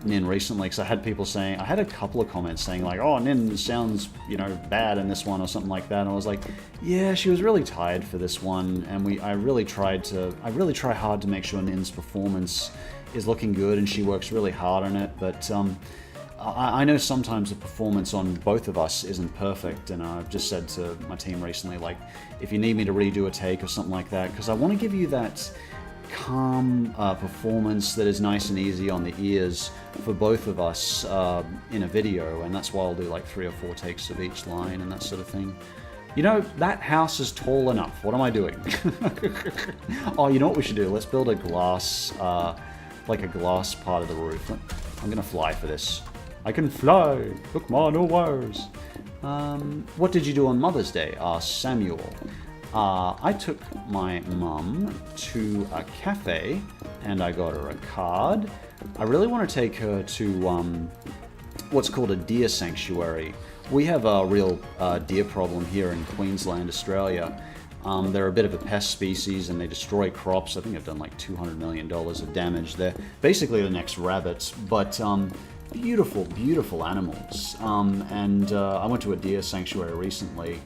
Speaker 1: Nin recently because I had people saying, I had a couple of comments saying like, oh, Nin sounds, you know, bad in this one or something like that. And I was like, yeah, she was really tired for this one. And I really try hard to make sure Nin's performance is looking good and she works really hard on it. But I know sometimes the performance on both of us isn't perfect. And I've just said to my team recently, like, if you need me to redo a take or something like that, because I want to give you that calm performance that is nice and easy on the ears for both of us in a video, and that's why I'll do like 3 or 4 takes of each line and that sort of thing. You know, that house is tall enough. What am I doing? Oh, you know what we should do? Let's build a glass, like a glass part of the roof. I'm gonna fly for this. I can fly. Look, ma, no wires. What did you do on Mother's Day? Asked Samuel. I took my mum to a cafe and I got her a card. I really want to take her to what's called a deer sanctuary. We have a real deer problem here in Queensland, Australia. They're a bit of a pest species and they destroy crops. I think they've done like $200 million of damage. They're basically the next rabbits, but beautiful, beautiful animals. I went to a deer sanctuary recently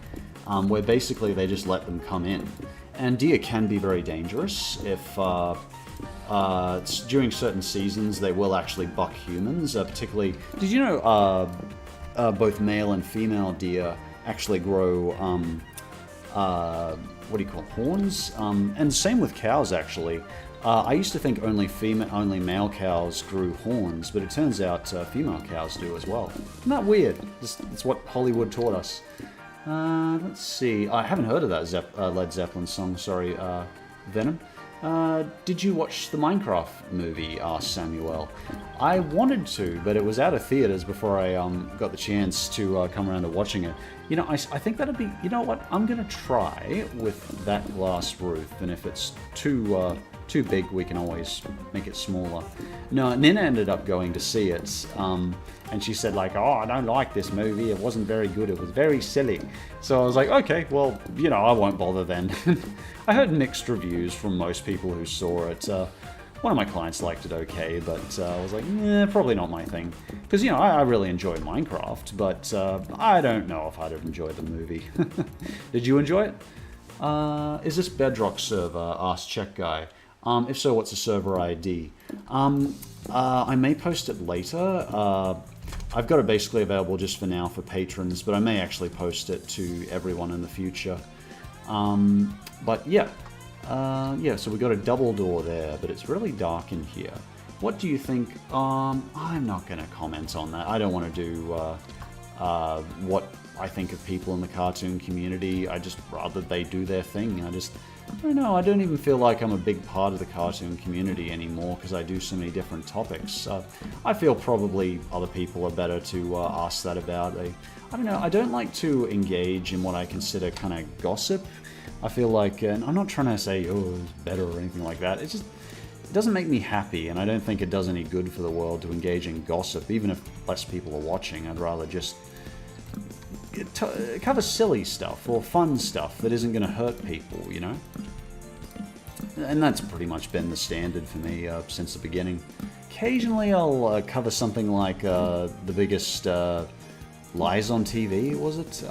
Speaker 1: where basically they just let them come in. And deer can be very dangerous. If during certain seasons they will actually buck humans, particularly... Did you know both male and female deer actually grow, what do you call it, horns? And same with cows, actually. I used to think only male cows grew horns, but it turns out female cows do as well. Isn't that weird? It's what Hollywood taught us. Let's see. I haven't heard of that Led Zeppelin song, sorry, Venom. Did you watch the Minecraft movie? Asked Samuel. I wanted to, but it was out of theaters before I got the chance to come around to watching it. You know, I think that'd be... You know what? I'm going to try with that glass roof, and if it's too big, we can always make it smaller. No, Nina ended up going to see it, and she said like, oh, I don't like this movie, it wasn't very good, it was very silly. So I was like, okay, well, you know, I won't bother then. I heard mixed reviews from most people who saw it. One of my clients liked it okay, but I was like, probably not my thing. Because, you know, I really enjoy Minecraft, but I don't know if I'd have enjoyed the movie. Did you enjoy it? Is this Bedrock server? Asked Check Guy. If so, what's the server ID? I may post it later. I've got it basically available just for now for patrons, but I may actually post it to everyone in the future. But yeah. So we got a double door there, but it's really dark in here. What do you think? I'm not going to comment on that. I don't want to do what I think of people in the cartoon community. I just rather they do their thing. I don't know, I don't even feel like I'm a big part of the cartoon community anymore because I do so many different topics. I feel probably other people are better to ask that about. I don't know, I don't like to engage in what I consider kind of gossip. I feel like, and I'm not trying to say, oh, it's better or anything like that. It doesn't make me happy, and I don't think it does any good for the world to engage in gossip, even if less people are watching. I'd rather just cover silly stuff or fun stuff that isn't going to hurt people, you know? And that's pretty much been the standard for me since the beginning. Occasionally I'll cover something like the biggest lies on TV, was it?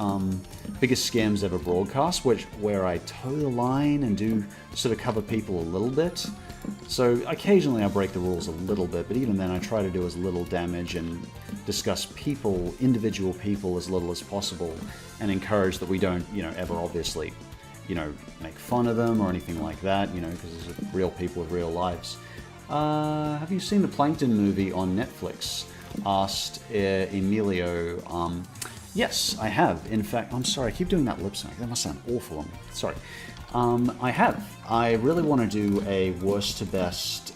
Speaker 1: Biggest scams ever broadcast, where I toe the line and do sort of cover people a little bit. So occasionally I break the rules a little bit, but even then I try to do as little damage and discuss people, individual people, as little as possible, and encourage that we don't, you know, ever obviously, you know, make fun of them or anything like that, you know, because there's real people with real lives. Have you seen the Plankton movie on Netflix? Asked Emilio. Yes, I have. In fact, I'm sorry, I keep doing that lip sync. That must sound awful. I'm sorry. I have. I really want to do a worst to best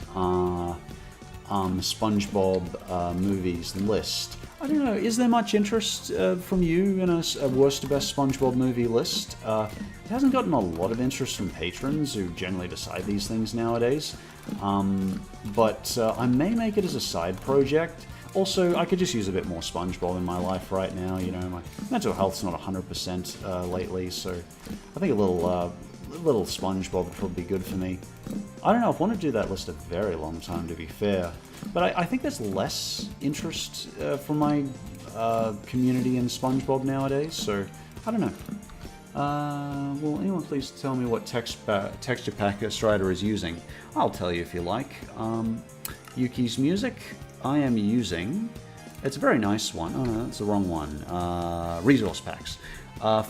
Speaker 1: SpongeBob movies list. I don't know, is there much interest from you in a worst to best SpongeBob movie list? It hasn't gotten a lot of interest from patrons who generally decide these things nowadays. But I may make it as a side project. Also, I could just use a bit more SpongeBob in my life right now. You know, my mental health's not 100% lately, so I think a little SpongeBob would probably be good for me. I don't know, I've wanted to do that list a very long time, to be fair. But I think there's less interest from my community in SpongeBob nowadays, so I don't know. Will anyone please tell me what texture pack Strider is using? I'll tell you if you like. Yuki's Music. I am using, it's a very nice one. Oh no, that's the wrong one. Resource packs.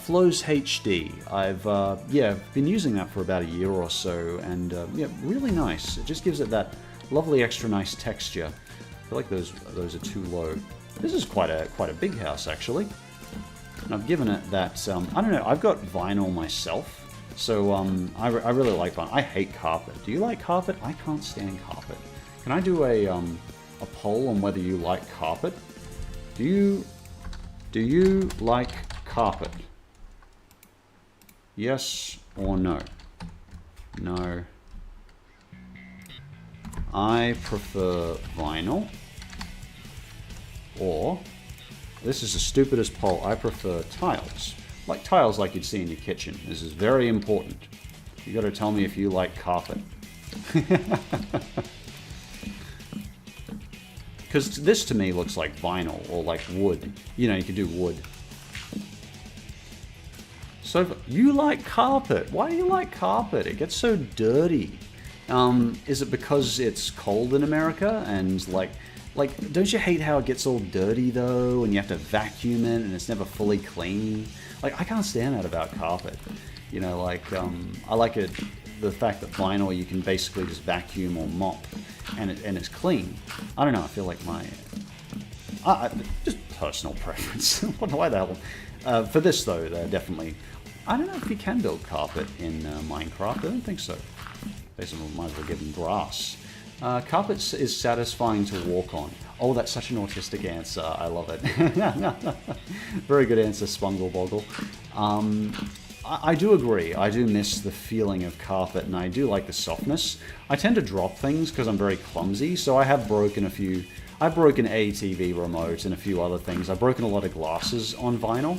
Speaker 1: Flows HD. I've been using that for about a year or so, and yeah, really nice. It just gives it that lovely extra nice texture. I feel like those are too low. This is quite a big house actually. And I've given it that I don't know. I've got vinyl myself, so I really like vinyl. I hate carpet. Do you like carpet? I can't stand carpet. Can I do a poll on whether you like carpet? Do you like carpet? Yes or no? No. I prefer vinyl. Or, this is the stupidest poll, I prefer tiles. Like tiles like you'd see in your kitchen. This is very important. You gotta tell me if you like carpet. Because this to me looks like vinyl or like wood. You know, you could do wood. So, you like carpet. Why do you like carpet? It gets so dirty. Is it because it's cold in America and like, don't you hate how it gets all dirty though, and you have to vacuum it, and it's never fully clean? Like, I can't stand that about carpet. You know, like, I like it, the fact that vinyl you can basically just vacuum or mop, and it's clean. I don't know. I feel like my, just personal preference. Why the hell? For this though, definitely. I don't know if you can build carpet in Minecraft. I don't think so. Basically, might as well give them grass. Carpet is satisfying to walk on. Oh, that's such an autistic answer. I love it. Very good answer, Spungle Boggle. I do agree. I do miss the feeling of carpet, and I do like the softness. I tend to drop things because I'm very clumsy, so I have broken a few. I've broken a TV remote and a few other things. I've broken a lot of glasses on vinyl,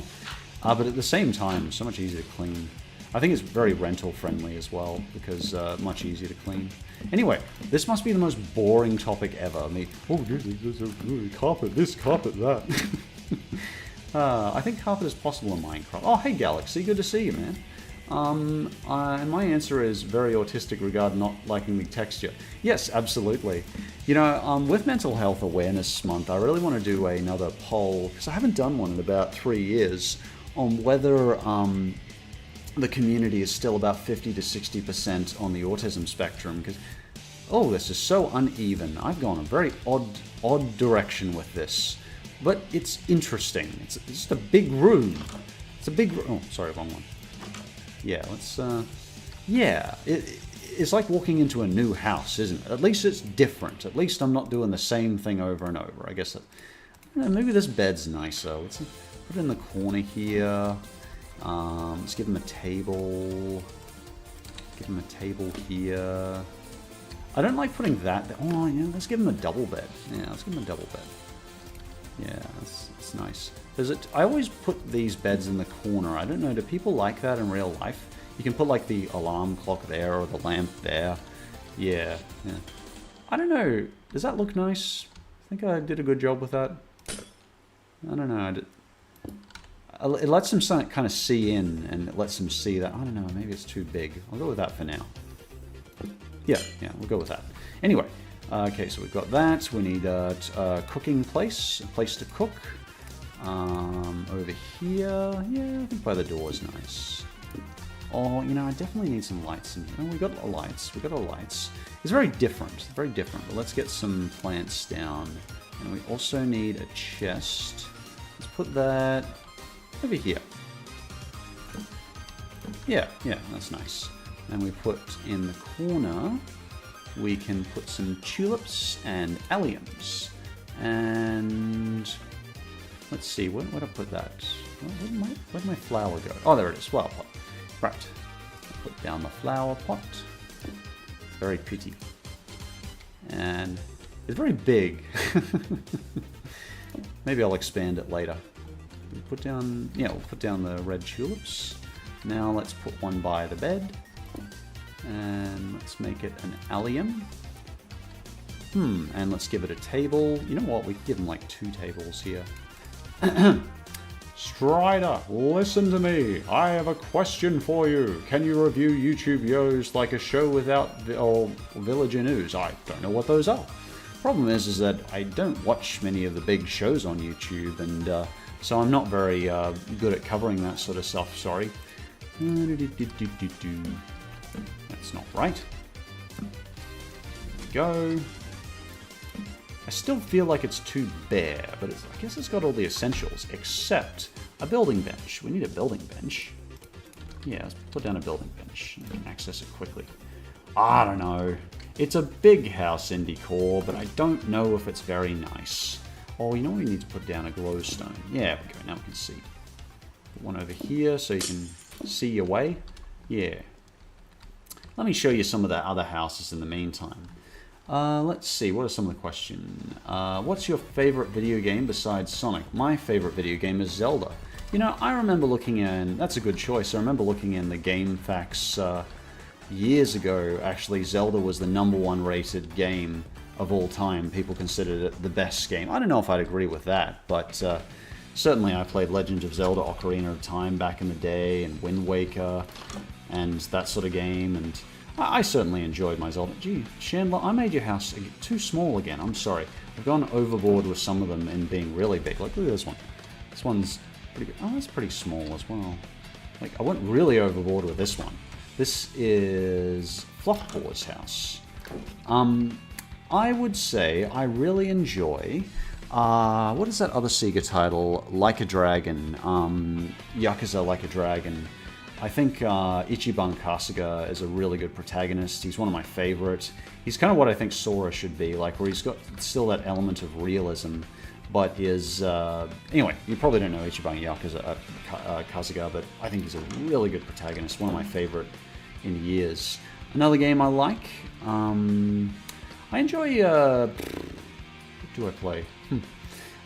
Speaker 1: but at the same time, so much easier to clean. I think it's very rental friendly as well, because much easier to clean. Anyway, this must be the most boring topic ever. I mean, oh, carpet this, carpet that. I think carpet is possible in Minecraft. Oh, hey Galaxy, good to see you, man. And my answer is very autistic regarding not liking the texture. Yes, absolutely. You know, with Mental Health Awareness Month, I really want to do another poll, because I haven't done one in about 3 years, on whether the community is still about 50 to 60% on the autism spectrum, because, oh, this is so uneven. I've gone a very odd direction with this, but it's interesting. It's just a big room. It's a big room. Oh, sorry, wrong one. Yeah, let's, yeah, it's like walking into a new house, isn't it? At least it's different. At least I'm not doing the same thing over and over. I guess that, maybe this bed's nicer. Let's put it in the corner here. Let's give him a table. Give him a table here. I don't like putting that. Oh, yeah, let's give him a double bed. Yeah, let's give him a double bed. Yeah, that's nice. I always put these beds in the corner. I don't know, do people like that in real life? You can put like the alarm clock there or the lamp there. Yeah, yeah. I don't know. Does that look nice? I think I did a good job with that. I don't know. It lets them kind of see in, and it lets them see that, I don't know, maybe it's too big. I'll go with that for now. Yeah, we'll go with that. Anyway, okay, so we've got that. We need a cooking place, a place to cook. Over here, yeah, I think by the door is nice. Oh, you know, I definitely need some lights in here. Oh, we got our lights. We got our lights. It's very different, but let's get some plants down. And we also need a chest. Let's put that over here. Yeah, that's nice. And we put in the corner, we can put some tulips and alliums. And let's see, where'd I put that? Where'd my flower go? Oh, there it is, flower pot. Right, put down the flower pot. Very pretty. And it's very big. Maybe I'll expand it later. We'll put down the red tulips. Now let's put one by the bed. And let's make it an allium. And let's give it a table. You know what, we could give them like 2 tables here. Strider, listen to me. I have a question for you. Can you review YouTube videos like a show without villager news? I don't know what those are. Problem is that I don't watch many of the big shows on YouTube, and so I'm not very good at covering that sort of stuff. Sorry. That's not right. There we go. I still feel like it's too bare, but I guess it's got all the essentials, except a building bench. We need a building bench. Yeah, let's put down a building bench. I can access it quickly. I don't know. It's a big house in decor, but I don't know if it's very nice. Oh, you know what, we need to put down a glowstone. Yeah, there we go. Now we can see. Put one over here so you can see your way. Yeah. Let me show you some of the other houses in the meantime. Let's see, what are some of the questions? What's your favorite video game besides Sonic? My favorite video game is Zelda. You know, I remember looking in, that's a good choice, I remember looking in the game facts years ago. Actually, Zelda was the #1 rated game of all time. People considered it the best game. I don't know if I'd agree with that, but certainly I played Legend of Zelda Ocarina of Time back in the day, and Wind Waker, and that sort of game, and I certainly enjoyed my Zelda. Gee, Chandler, I made your house too small again. I'm sorry. I've gone overboard with some of them and being really big. Like, look at this one. This one's pretty big. Oh, that's pretty small as well. Like, I went really overboard with this one. This is Fluffball's house. I would say I really enjoy... what is that other Sega title? Like a Dragon. Yakuza Like a Dragon. I think Ichiban Kasuga is a really good protagonist. He's one of my favorite. He's kind of what I think Sora should be, like, where he's got still that element of realism, but is... anyway, you probably don't know Ichiban Kasuga, but I think he's a really good protagonist, one of my favorite in years. Another game I like, I enjoy... what do I play?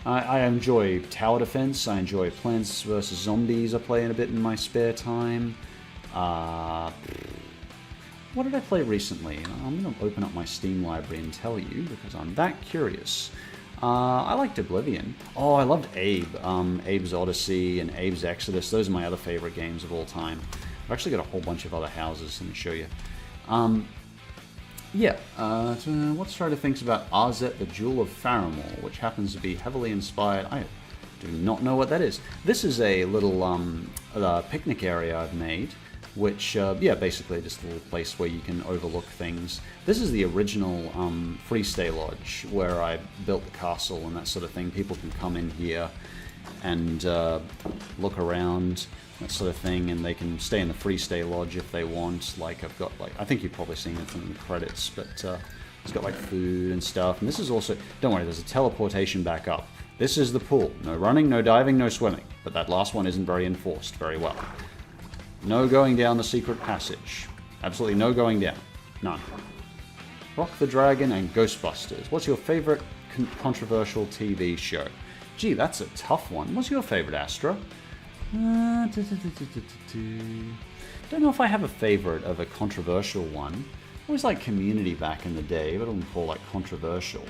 Speaker 1: I enjoy Tower Defense, I enjoy Plants vs. Zombies, I play in a bit in my spare time. What did I play recently? I'm going to open up my Steam library and tell you, because I'm that curious. I liked Oblivion. Oh, I loved Abe. Abe's Odyssey and Abe's Exodus. Those are my other favorite games of all time. I've actually got a whole bunch of other houses, let me show you. Yeah, what Strider thinks about Arzet, the Jewel of Faramore, which happens to be heavily inspired... I do not know what that is. This is a little picnic area I've made, which, yeah, basically just a little place where you can overlook things. This is the original Free Stay Lodge, where I built the castle and that sort of thing. People can come in here and look around, that sort of thing, and they can stay in the Free Stay Lodge if they want. Like, I've got, like, I think you've probably seen it from the credits, but it's got, like, food and stuff. And this is also, don't worry, there's a teleportation back up. This is the pool. No running, no diving, no swimming. But that last one isn't very enforced very well. No going down the secret passage. Absolutely no going down. None. Rock the Dragon and Ghostbusters. What's your favorite controversial TV show? Gee, that's a tough one. What's your favorite, Astra? Don't know if I have a favorite of a controversial one. I always liked Community back in the day, but I wouldn't call like controversial.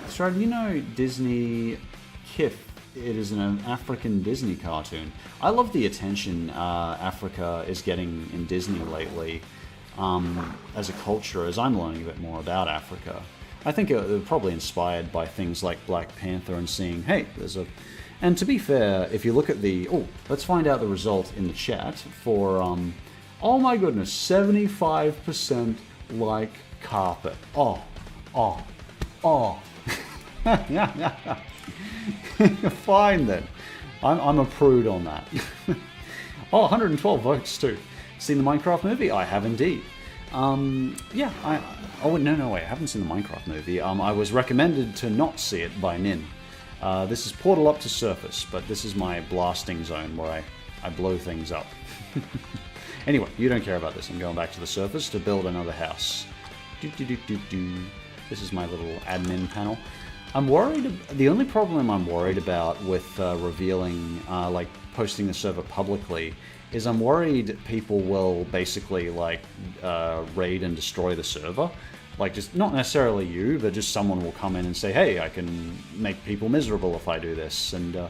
Speaker 1: Strider, you know Disney Kif? It is an African Disney cartoon. I love the attention Africa is getting in Disney lately as a culture, as I'm learning a bit more about Africa. I think they're probably inspired by things like Black Panther and seeing, hey, there's a... And to be fair, if you look at the... Oh, let's find out the result in the chat for... oh my goodness, 75% like carpet. Oh. Fine then. I'm a prude on that. Oh, 112 votes too. Seen the Minecraft movie? I have indeed. Yeah, oh, no, wait, I haven't seen the Minecraft movie. I was recommended to not see it by Nin. This is Portal Up to Surface, but this is my blasting zone where I blow things up. Anyway, you don't care about this. I'm going back to the surface to build another house. This is my little admin panel. I'm worried, the only problem I'm worried about with revealing, like posting the server publicly, is I'm worried people will basically like raid and destroy the server. Like, just not necessarily you, but just someone will come in and say, hey, I can make people miserable if I do this, and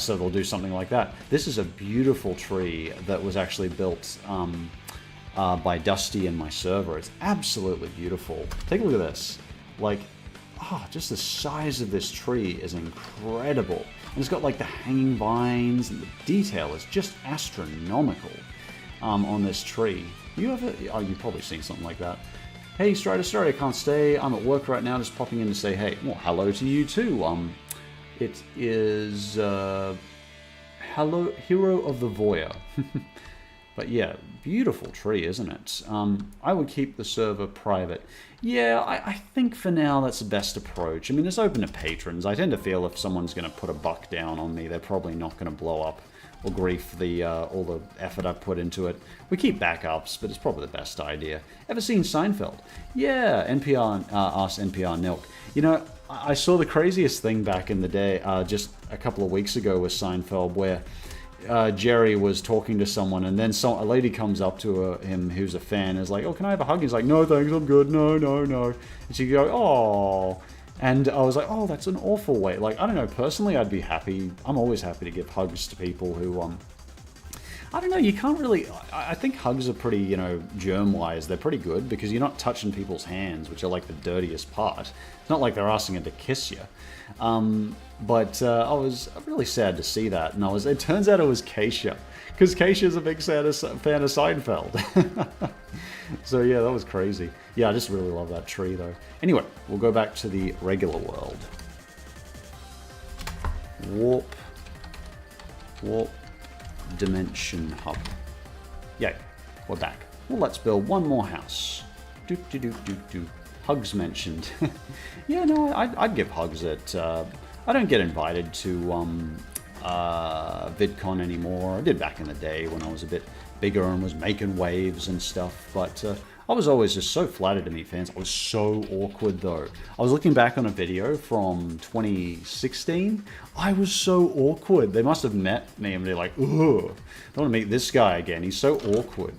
Speaker 1: so they'll do something like that. This is a beautiful tree that was actually built by Dusty in my server. It's absolutely beautiful. Take a look at this. Like, just the size of this tree is incredible. And it's got like the hanging vines, and the detail is just astronomical on this tree. You've probably seen something like that. Hey Strider, sorry I can't stay. I'm at work right now, just popping in to say hey. Well, hello to you too. It is hello, Hero of the Voyeur. But yeah, beautiful tree, isn't it? I would keep the server private. Yeah, I think for now that's the best approach. I mean, it's open to patrons. I tend to feel if someone's going to put a buck down on me, they're probably not going to blow up or grief all the effort I've put into it. We keep backups, but it's probably the best idea. Ever seen Seinfeld? Yeah, NPR asked NPR Nilk. You know, I saw the craziest thing back in the day, just a couple of weeks ago with Seinfeld, where Jerry was talking to someone, and then a lady comes up to him who's a fan, and is like, "Oh, can I have a hug?" He's like, "No, thanks, I'm good. No, no, no." And she go, "Oh." And I was like, oh, that's an awful way. Like, I don't know, personally, I'd be happy. I'm always happy to give hugs to people who, I don't know, you can't really, I think hugs are pretty, you know, germ-wise, they're pretty good because you're not touching people's hands, which are like the dirtiest part. It's not like they're asking her to kiss you. But I was really sad to see that. And it turns out it was Keisha, because Keisha's a big fan of Seinfeld. So yeah, that was crazy. Yeah, I just really love that tree though. Anyway, we'll go back to the regular world. Warp dimension hub. Yay, we're back. Well, let's build one more house. Hugs mentioned. Yeah, no, I'd give hugs at, I don't get invited to VidCon anymore. I did back in the day when I was a bit bigger and was making waves and stuff, but I was always just so flattered to meet fans. I was so awkward though. I was looking back on a video from 2016. I was so awkward. They must have met me and they're like, "Ugh, I don't want to meet this guy again. He's so awkward."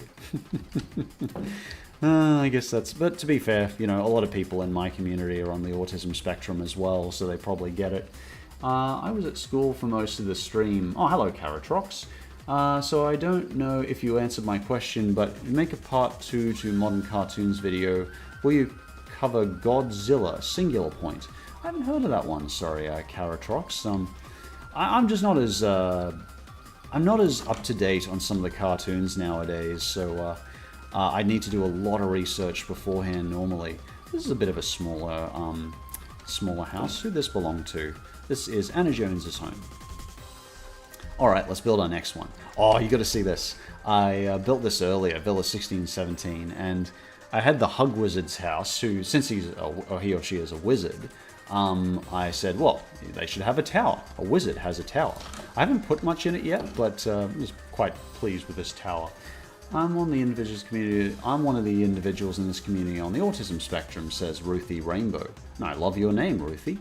Speaker 1: I guess that's, but to be fair, you know, a lot of people in my community are on the autism spectrum as well, so they probably get it. I was at school for most of the stream. Oh, hello, Caratrox. So I don't know if you answered my question, but make a part 2 to Modern Cartoons video where you cover Godzilla, singular point. I haven't heard of that one, sorry, Caratrox. I'm just not as, I'm not as up to date on some of the cartoons nowadays, so I need to do a lot of research beforehand normally. This is a bit of a smaller, smaller house. Who'd this belong to? This is Anna Jones's home. Alright, let's build our next one. Oh, you gotta see this. I built this earlier, Villa 1617, and I had the Hug Wizard's house, who, since he or she is a wizard, I said, well, they should have a tower. A wizard has a tower. I haven't put much in it yet, but I was quite pleased with this tower. I'm one of the individuals in this community on the autism spectrum, says Ruthie Rainbow. And I love your name, Ruthie.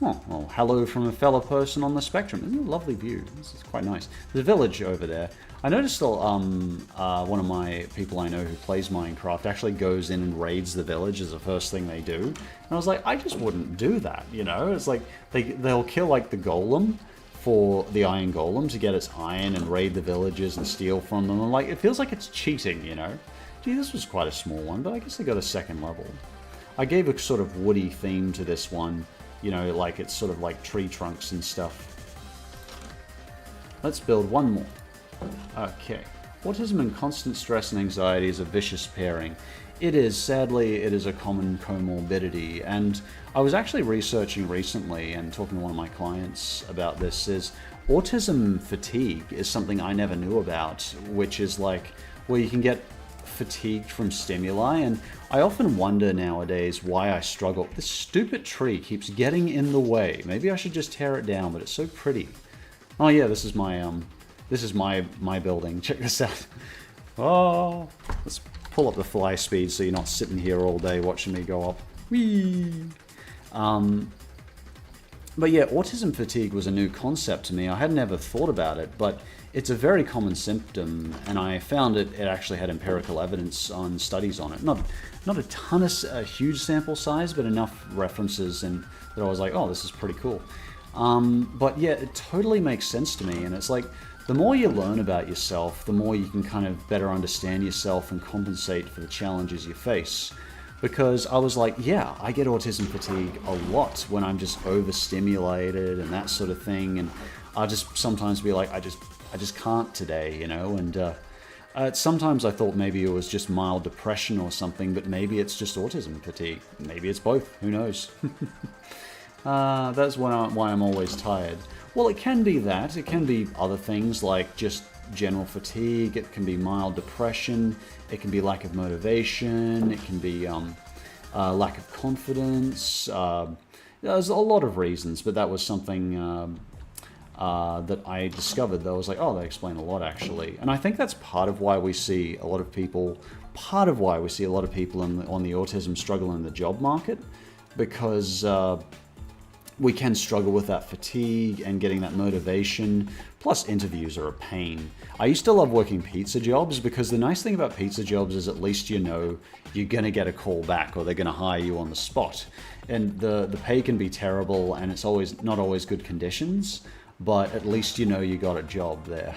Speaker 1: Oh, well, hello from a fellow person on the spectrum. Isn't it a lovely view? This is quite nice. There's a village over there. I noticed one of my people I know who plays Minecraft actually goes in and raids the village as the first thing they do. And I was like, I just wouldn't do that, you know? It's like, they'll kill like the golem for the iron golem to get its iron and raid the villages and steal from them. And like, it feels like it's cheating, you know? Gee, this was quite a small one, but I guess they got a second level. I gave a sort of woody theme to this one. You know, like it's sort of like tree trunks and stuff. Let's build one more. Okay. Autism and constant stress and anxiety is a vicious pairing. It is, sadly, it is a common comorbidity. And I was actually researching recently and talking to one of my clients about this, is autism fatigue is something I never knew about, which is like where you can get fatigued from stimuli, and I often wonder nowadays why I struggle. This stupid tree keeps getting in the way. Maybe I should just tear it down, but it's so pretty. Oh yeah, this is my building. Check this out. Oh, let's pull up the fly speed so you're not sitting here all day watching me go up. Whee! But yeah, autism fatigue was a new concept to me. I had never thought about it, but it's a very common symptom, and I found it actually had empirical evidence on studies on it. Not a ton of a huge sample size, but enough references and that I was like, oh, this is pretty cool. But yeah, it totally makes sense to me, and it's like, the more you learn about yourself, the more you can kind of better understand yourself and compensate for the challenges you face. Because I was like, yeah, I get autism fatigue a lot when I'm just overstimulated and that sort of thing, and I'll just sometimes be like, I just can't today, you know, and sometimes I thought maybe it was just mild depression or something, but maybe it's just autism fatigue. Maybe it's both, who knows? That's why I'm always tired. Well, it can be that. It can be other things like just general fatigue. It can be mild depression. It can be lack of motivation. It can be lack of confidence. There's a lot of reasons, but that was something that I discovered that I was like, oh, they explain a lot actually. And I think that's part of why we see a lot of people, on the autism struggle in the job market, because we can struggle with that fatigue and getting that motivation. Plus, interviews are a pain. I used to love working pizza jobs because the nice thing about pizza jobs is at least you know you're going to get a call back or they're going to hire you on the spot. And the pay can be terrible and it's not always good conditions, but at least you know you got a job there.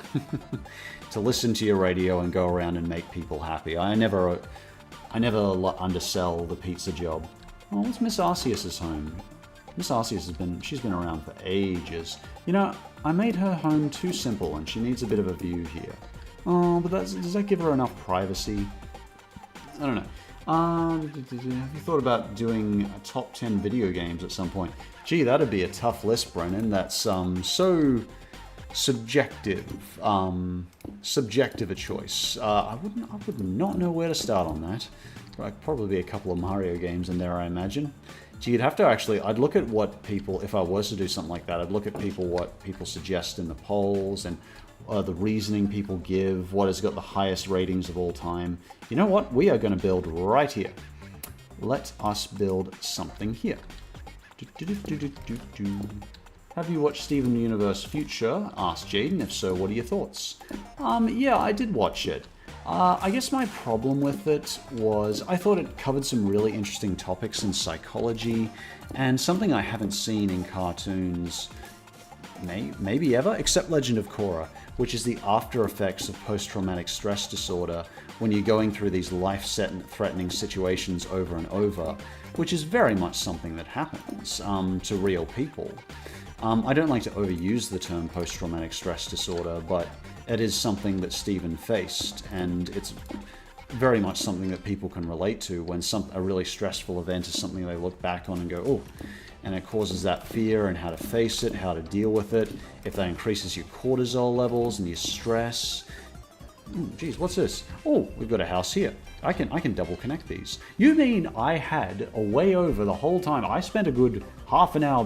Speaker 1: To listen to your radio and go around and make people happy. I never undersell the pizza job. Oh, what's Miss Arceus's home? Miss Arceus she's been around for ages. You know, I made her home too simple and she needs a bit of a view here. Oh, but does that give her enough privacy? I don't know. Have you thought about doing a top 10 video games at some point? Gee, that'd be a tough list, Brennan. That's so subjective. Subjective a choice. I would not know where to start on that. There'd probably be a couple of Mario games in there, I imagine. Gee, you'd have to I'd look at what people, if I was to do something like that, I'd look at what people suggest in the polls and the reasoning people give, what has got the highest ratings of all time. You know what? We are going to build right here. Let us build something here. Have you watched Steven Universe Future? Asked Jaden. If so, what are your thoughts? Yeah, I did watch it. I guess my problem with it was I thought it covered some really interesting topics in psychology and something I haven't seen in cartoons maybe ever, except Legend of Korra, which is the after effects of post-traumatic stress disorder when you're going through these life-threatening situations over and over, which is very much something that happens to real people. I don't like to overuse the term post-traumatic stress disorder, but it is something that Steven faced, and it's very much something that people can relate to when a really stressful event is something they look back on and go, oh, and it causes that fear and how to face it, how to deal with it, if that increases your cortisol levels and your stress. Geez, what's this? Oh, we've got a house here. I can double connect these. You mean I had a way over the whole time? I spent a good half an hour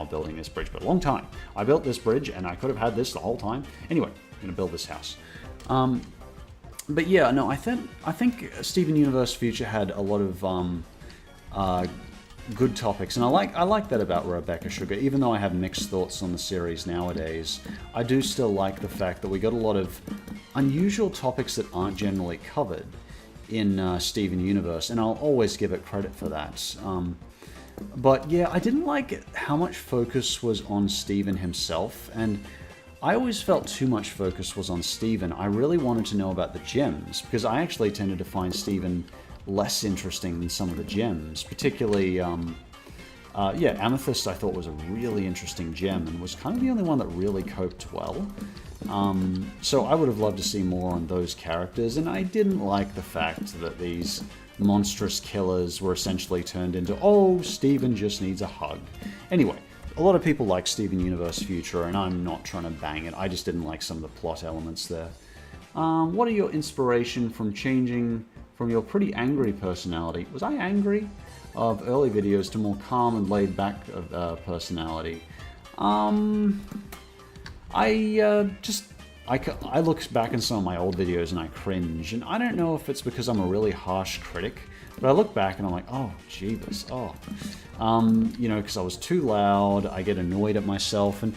Speaker 1: building this bridge, but a long time. I built this bridge and I could have had this the whole time. Anyway, I'm gonna build this house. But yeah, no, I think Steven Universe Future had a lot of good topics, and I like that about Rebecca Sugar. Even though I have mixed thoughts on the series nowadays, I do still like the fact that we got a lot of unusual topics that aren't generally covered in Steven Universe, and I'll always give it credit for that. But yeah, I didn't like how much focus was on Steven himself, and I always felt too much focus was on Steven. I really wanted to know about the gems, because I actually tended to find Steven less interesting than some of the gems, particularly, Amethyst I thought was a really interesting gem and was kind of the only one that really coped well. So I would have loved to see more on those characters, and I didn't like the fact that these monstrous killers were essentially turned into, oh, Steven just needs a hug. Anyway, a lot of people like Steven Universe Future, and I'm not trying to bang it, I just didn't like some of the plot elements there. What are your inspiration from changing from your pretty angry personality, was I angry, of early videos to more calm and laid back personality? I look back in some of my old videos and I cringe, and I don't know if it's because I'm a really harsh critic, but I look back and I'm like, oh, jeebus, because I was too loud, I get annoyed at myself, and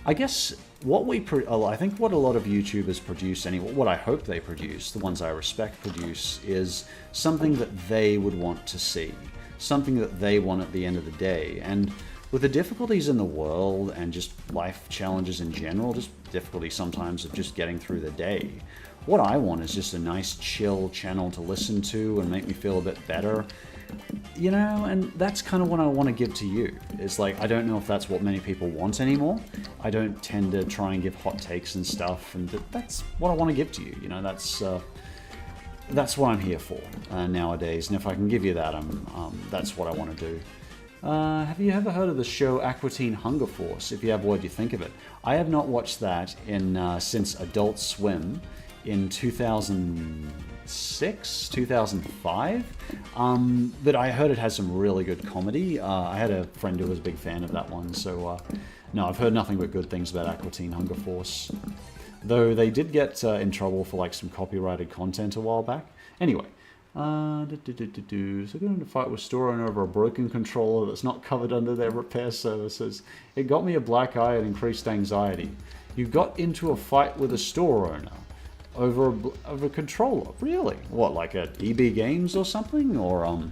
Speaker 1: I guess I think what a lot of YouTubers produce, what I hope they produce, the ones I respect produce, is something that they would want to see, something that they want at the end of the day. And with the difficulties in the world and just life challenges in general, just difficulty sometimes of just getting through the day, what I want is just a nice chill channel to listen to and make me feel a bit better. And that's kind of what I want to give to you. It's like, I don't know if that's what many people want anymore. I don't tend to try and give hot takes and stuff, and that's what I want to give to you. That's what I'm here for nowadays, and if I can give you that, that's what I want to do. Have you ever heard of the show Aqua Teen Hunger Force? If you have, what do you think of it? I have not watched that since Adult Swim in 2006, 2005, but I heard it has some really good comedy. I had a friend who was a big fan of that one, so No, I've heard nothing but good things about Aqua Teen Hunger Force. Though they did get in trouble for like some copyrighted content a while back. Anyway. So going into fight with store owner over a broken controller that's not covered under their repair services. It got me a black eye and increased anxiety. You got into a fight with a store owner over a controller? Really? What, like at EB Games or something? Or what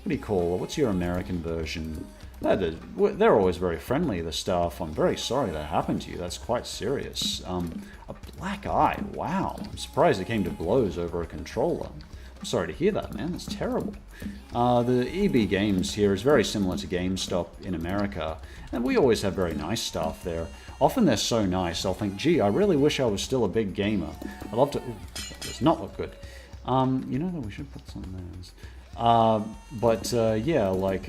Speaker 1: do you call it? What's your American version? They're always very friendly, the staff. I'm very sorry that happened to you. That's quite serious. A black eye. Wow. I'm surprised it came to blows over a controller. I'm sorry to hear that, man. That's terrible. The EB Games here is very similar to GameStop in America, and we always have very nice staff there. Often they're so nice, I'll think, gee, I really wish I was still a big gamer. I'd love to... Ooh, that does not look good. You know that we should put some there. Yeah, like...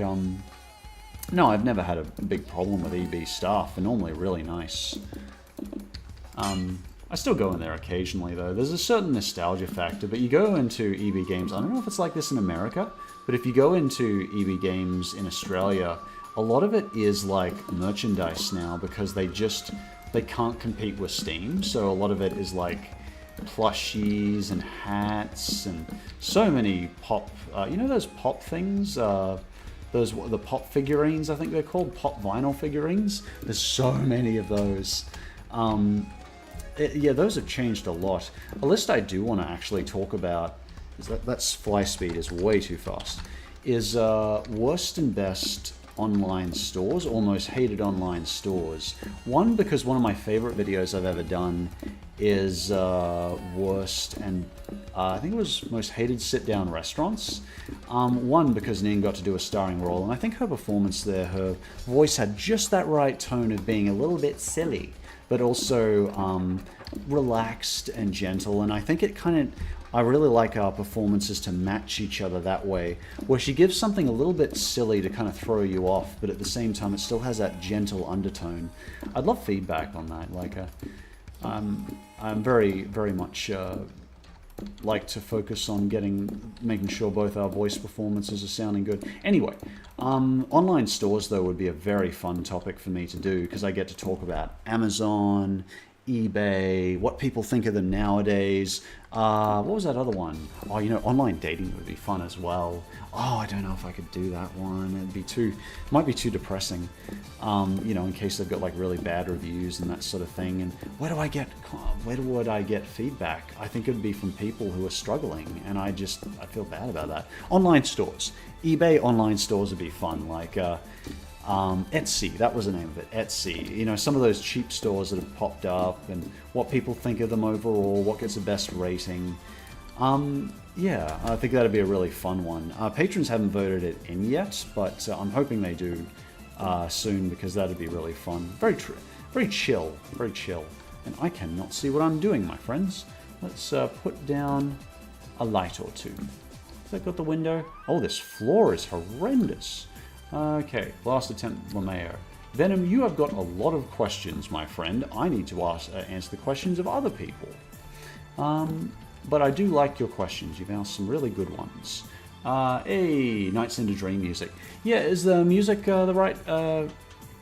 Speaker 1: No, I've never had a big problem with EB staff. They're normally really nice. I still go in there occasionally, though. There's a certain nostalgia factor, but you go into EB Games, I don't know if it's like this in America, but if you go into EB Games in Australia, a lot of it is like merchandise now because they can't compete with Steam, so a lot of it is like plushies and hats and so many pop, you know those pop things? The pop figurines, I think they're called, pop vinyl figurines. There's so many of those. Yeah, those have changed a lot. A list I do want to actually talk about, is that's fly speed is way too fast, is worst and best online stores, or most hated online stores. One, because one of my favorite videos I've ever done is worst and I think it was most hated sit-down restaurants. One, because Ning got to do a starring role, and I think her performance there, her voice had just that right tone of being a little bit silly, but also relaxed and gentle, and I think it kind of, I really like our performances to match each other that way, where she gives something a little bit silly to kind of throw you off, but at the same time it still has that gentle undertone. I'd love feedback on that. Like, I'm very much like to focus on making sure both our voice performances are sounding good. Anyway, online stores though would be a very fun topic for me to do, because I get to talk about Amazon, eBay, what people think of them nowadays. What was that other one? Oh, you know, online dating would be fun as well. Oh, I don't know if I could do that one. It might be too depressing. You know, in case they've got like really bad reviews and that sort of thing. And where would I get feedback? I think it would be from people who are struggling, and I feel bad about that. Online stores, eBay online stores would be fun. Like, Etsy, that was the name of it, Etsy. You know, some of those cheap stores that have popped up and what people think of them overall, what gets the best rating. Yeah, I think that'd be a really fun one. Patrons haven't voted it in yet, but I'm hoping they do soon, because that'd be really fun. Very chill, very chill. And I cannot see what I'm doing, my friends. Let's put down a light or two. Has that got the window? Oh, this floor is horrendous. Okay, last attempt, LeMayer. Venom, you have got a lot of questions, my friend. I need to answer the questions of other people. But I do like your questions. You've asked some really good ones. Hey, Nights into Dream music. Yeah, is the music the right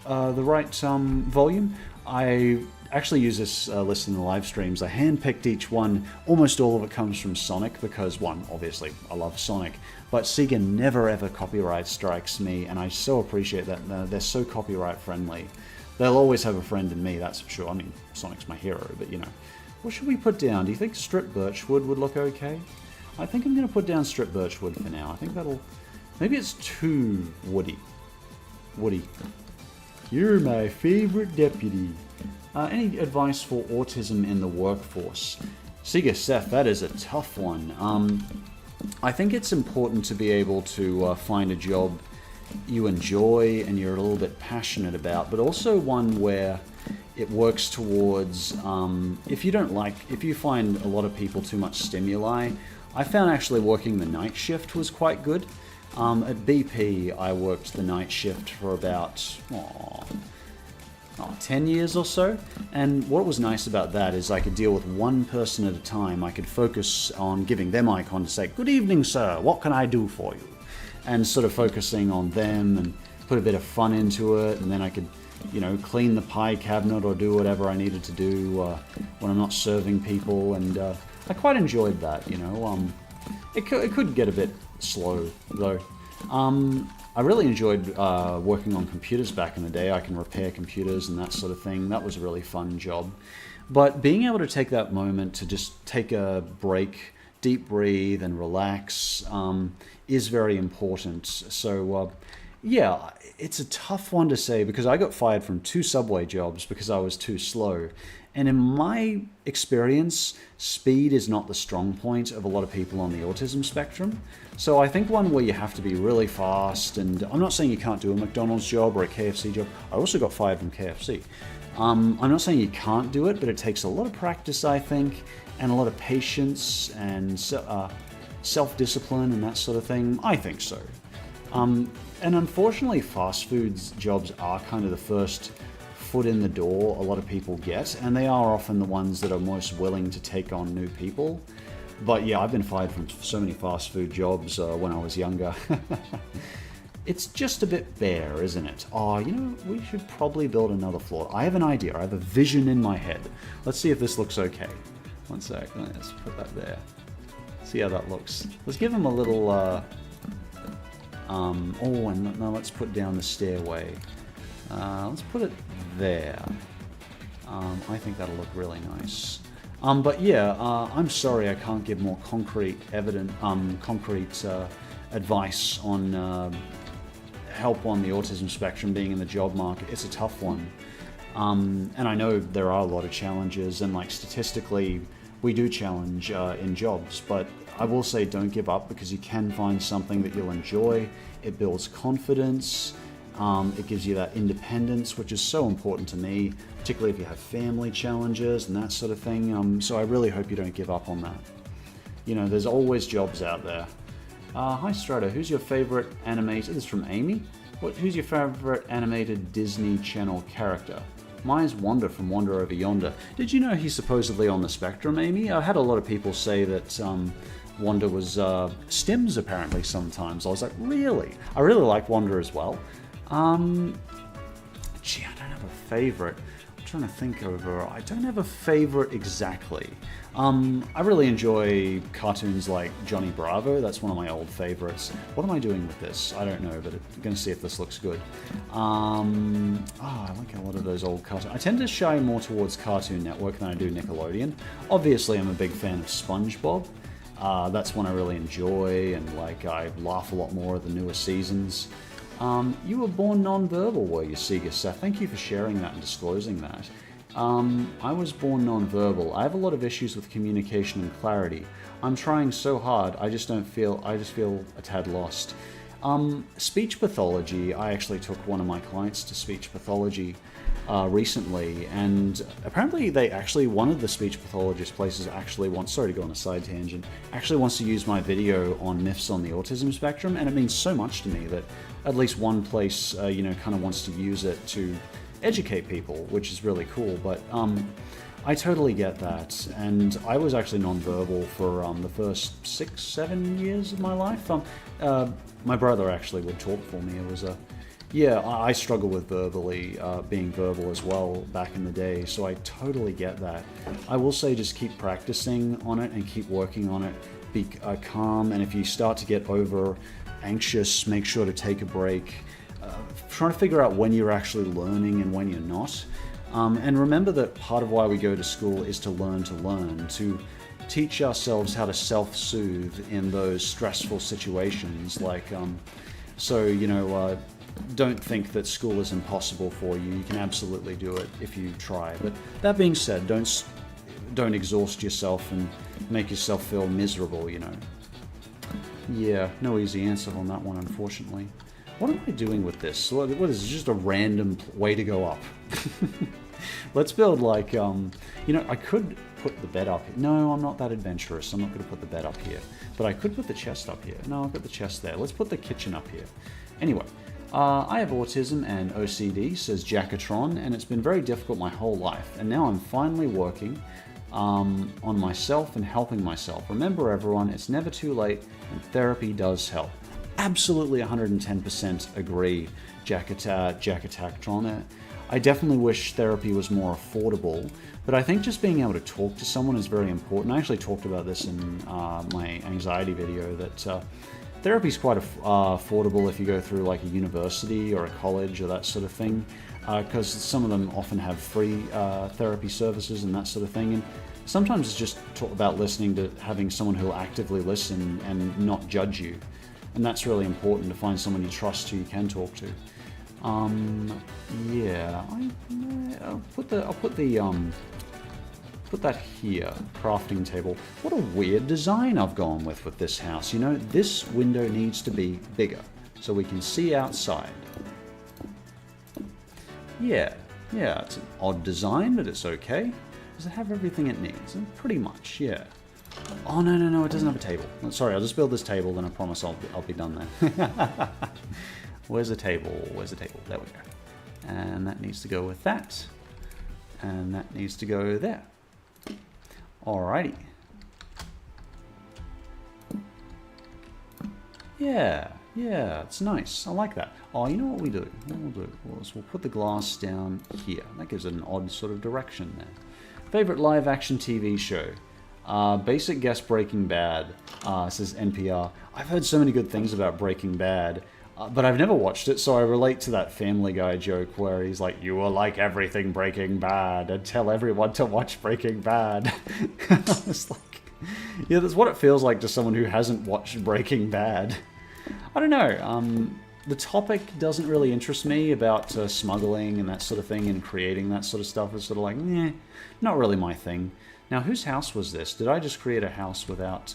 Speaker 1: volume? I actually use this list in the live streams. I handpicked each one. Almost all of it comes from Sonic, because one, obviously, I love Sonic. But Sega never ever copyright strikes me, and I so appreciate that. They're so copyright friendly. They'll always have a friend in me, that's for sure. I mean, Sonic's my hero, but you know. What should we put down? Do you think strip birchwood would look okay? I think I'm going to put down strip birchwood for now. I think that'll... Maybe it's too woody. Woody. You're my favorite deputy. Any advice for autism in the workforce? Sega Seth, that is a tough one. I think it's important to be able to find a job you enjoy and you're a little bit passionate about, but also one where it works towards, if you find a lot of people too much stimuli. I found actually working the night shift was quite good. At BP, I worked the night shift for about 10 years or so, and what was nice about that is I could deal with one person at a time. I could focus on giving them eye contact, say, "Good evening, sir, what can I do for you?" And sort of focusing on them and put a bit of fun into it, and then I could you know, clean the pie cabinet or do whatever I needed to do when I'm not serving people, and I quite enjoyed that, you know. It could get a bit slow, though. I really enjoyed working on computers back in the day. I can repair computers and that sort of thing. That was a really fun job. But being able to take that moment to just take a break, deep breathe and relax is very important. So yeah, it's a tough one to say because I got fired from 2 Subway jobs because I was too slow. And in my experience, speed is not the strong point of a lot of people on the autism spectrum. So I think one where you have to be really fast, and I'm not saying you can't do a McDonald's job or a KFC job. I also got fired from KFC. I'm not saying you can't do it, but it takes a lot of practice, I think, and a lot of patience and self-discipline and that sort of thing. I think so. And unfortunately, fast foods jobs are kind of the first foot in the door a lot of people get, and they are often the ones that are most willing to take on new people. But yeah, I've been fired from so many fast food jobs when I was younger. It's just a bit bare, isn't it? Oh, you know, we should probably build another floor. I have an idea. I have a vision in my head. Let's see if this looks okay. One sec. Let's put that there. See how that looks. Let's give him a little... oh, and now let's put down the stairway. Let's put it there. I think that'll look really nice. But yeah, I'm sorry I can't give more concrete advice on help on the autism spectrum being in the job market. It's a tough one. And I know there are a lot of challenges, and like statistically, we do challenge in jobs, but I will say don't give up because you can find something that you'll enjoy. It builds confidence. It gives you that independence, which is so important to me, particularly if you have family challenges and that sort of thing. So I really hope you don't give up on that. You know, there's always jobs out there. Hi Strider, who's your favorite animated? This is from Amy. Who's your favorite animated Disney Channel character? Mine's Wanda from Wanda Over Yonder. Did you know he's supposedly on the spectrum, Amy? I had a lot of people say that Wanda was stims apparently sometimes. I was like, really? I really like Wanda as well. Gee, I don't have a favorite. I'm trying to think over. I don't have a favorite exactly. I really enjoy cartoons like Johnny Bravo. That's one of my old favorites. What am I doing with this? I don't know, but I'm going to see if this looks good. I like a lot of those old cartoons. I tend to shy more towards Cartoon Network than I do Nickelodeon. Obviously, I'm a big fan of SpongeBob. That's one I really enjoy, and like I laugh a lot more at the newer seasons. You were born non-verbal, were you, Sega Seth? Thank you for sharing that and disclosing that. I was born non-verbal. I have a lot of issues with communication and clarity. I'm trying so hard, I just feel a tad lost. Speech pathology, I actually took one of my clients to speech pathology recently, and apparently one of the speech pathologist places actually wants, sorry to go on a side tangent, actually wants to use my video on myths on the autism spectrum, and it means so much to me that at least one place, kind of wants to use it to educate people, which is really cool. But I totally get that, and I was actually nonverbal for the first 6-7 years of my life. My brother actually would talk for me. It was I struggle with being verbal as well back in the day, so I totally get that. I will say just keep practicing on it and keep working on it. Be calm, and if you start to get over anxious, make sure to take a break. Trying to figure out when you're actually learning and when you're not. And remember that part of why we go to school is to learn, to teach ourselves how to self-soothe in those stressful situations. Like, don't think that school is impossible for you. You can absolutely do it if you try. But that being said, don't exhaust yourself and make yourself feel miserable, you know. Yeah, no easy answer on that one, unfortunately. What am I doing with this? What is this? Just a random way to go up? Let's build like, I could put the bed up here. No, I'm not that adventurous. I'm not going to put the bed up here. But I could put the chest up here. No, I've got the chest there. Let's put the kitchen up here. Anyway, I have autism and OCD, says Jackatron, and it's been very difficult my whole life. And now I'm finally working on myself and helping myself. Remember, everyone, it's never too late, and therapy does help. Absolutely 110% agree, Jackatactron. I definitely wish therapy was more affordable, but I think just being able to talk to someone is very important. I actually talked about this in my anxiety video, that therapy is quite affordable if you go through like a university or a college or that sort of thing, because some of them often have free therapy services and that sort of thing. And sometimes it's just about listening to having someone who will actively listen and not judge you. And that's really important, to find someone you trust who you can talk to. Yeah, I'll put that here, crafting table. What a weird design I've gone with this house. You know, this window needs to be bigger so we can see outside. Yeah, it's an odd design, but it's okay. Does it have everything it needs? Pretty much, yeah. Oh, no, it doesn't have a table. Sorry, I'll just build this table, then I promise I'll be done there. Where's the table? There we go. And that needs to go with that. And that needs to go there. Alrighty. Yeah, it's nice. I like that. Oh, you know what we do? What we'll do is we'll put the glass down here. That gives it an odd sort of direction there. Favorite live action TV show? Basic guess Breaking Bad, says NPR. I've heard so many good things about Breaking Bad, but I've never watched it, so I relate to that Family Guy joke where he's like, you will like everything Breaking Bad and tell everyone to watch Breaking Bad. It's like, yeah, that's what it feels like to someone who hasn't watched Breaking Bad. I don't know, the topic doesn't really interest me about smuggling and that sort of thing, and creating that sort of stuff is sort of like, not really my thing. Now, whose house was this? Did I just create a house without...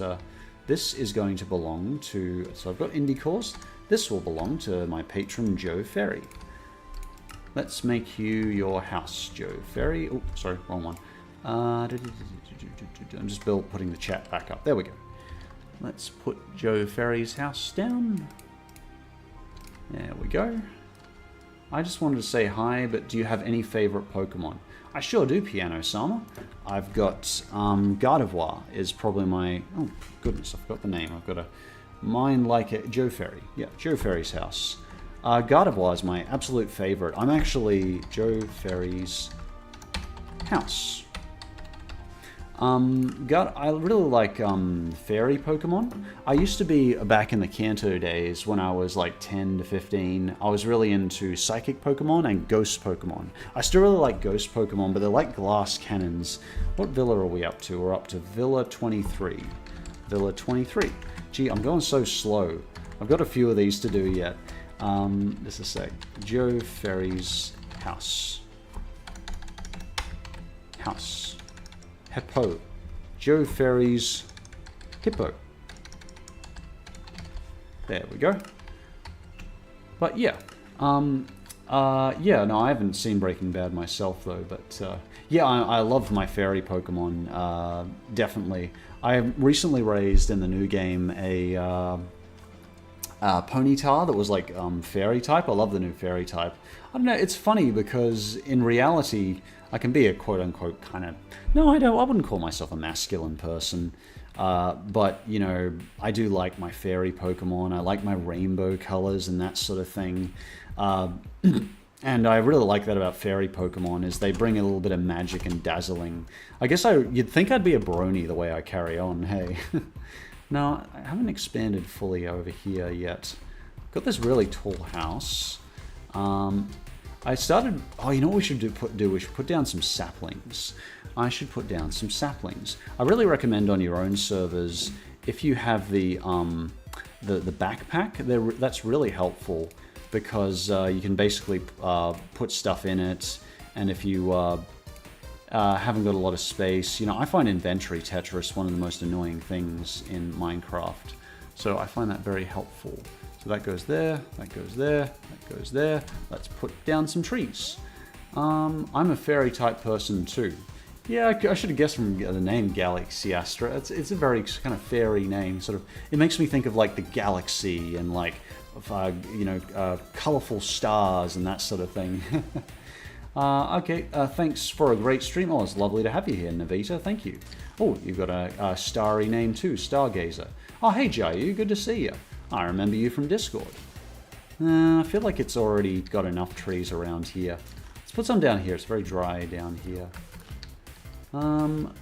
Speaker 1: this is going to belong to... So I've got indie cores. This will belong to my patron, Joe Ferry. Let's make you your house, Joe Ferry. Oh, sorry, wrong one. I'm just putting the chat back up. There we go. Let's put Joe Ferry's house down. There we go. I just wanted to say hi, but do you have any favorite Pokemon? I sure do, Piano Sama. I've got Gardevoir is probably my... Oh, goodness, I forgot the name. I've got a mind like it. Joe Ferry. Yeah, Joe Ferry's house. Gardevoir is my absolute favorite. I'm actually Joe Ferry's house. I really like fairy Pokemon. I used to be, back in the Kanto days when I was like 10 to 15, I was really into psychic Pokemon and ghost Pokemon. I still really like ghost Pokemon, but they're like glass cannons. What villa are we up to? We're up to Villa 23. Villa 23. Gee, I'm going so slow. I've got a few of these to do yet. Just a sec. Joe Ferry's house. Hippo. Joe Ferry's hippo. There we go. But yeah. Yeah, no, I haven't seen Breaking Bad myself though, but yeah, I love my fairy Pokemon, definitely. I recently raised in the new game a Ponyta that was like fairy type. I love the new fairy type. I don't know, it's funny because in reality, I can be a quote-unquote kind of... No, I wouldn't call myself a masculine person. But, you know, I do like my fairy Pokemon. I like my rainbow colors and that sort of thing. And I really like that about fairy Pokemon, is they bring a little bit of magic and dazzling. I guess you'd think I'd be a brony the way I carry on, hey. No, I haven't expanded fully over here yet. Got this really tall house. I started... Oh, you know what we should do? We should put down some saplings. I should put down some saplings. I really recommend on your own servers, if you have the backpack, that's really helpful because you can basically put stuff in it, and if you haven't got a lot of space, you know, I find inventory Tetris one of the most annoying things in Minecraft. So I find that very helpful. So that goes there, that goes there, that goes there. Let's put down some trees. I'm a fairy type person too. Yeah, I should have guessed from the name Galaxiastra. It's a very kind of fairy name. Sort of, it makes me think of like the galaxy and like, you know, colorful stars and that sort of thing. Okay, thanks for a great stream. Oh, it's lovely to have you here, Navita. Thank you. Oh, you've got a starry name too, Stargazer. Oh, hey, Jayu, good to see you. I remember you from Discord. I feel like it's already got enough trees around here. Let's put some down here. It's very dry down here.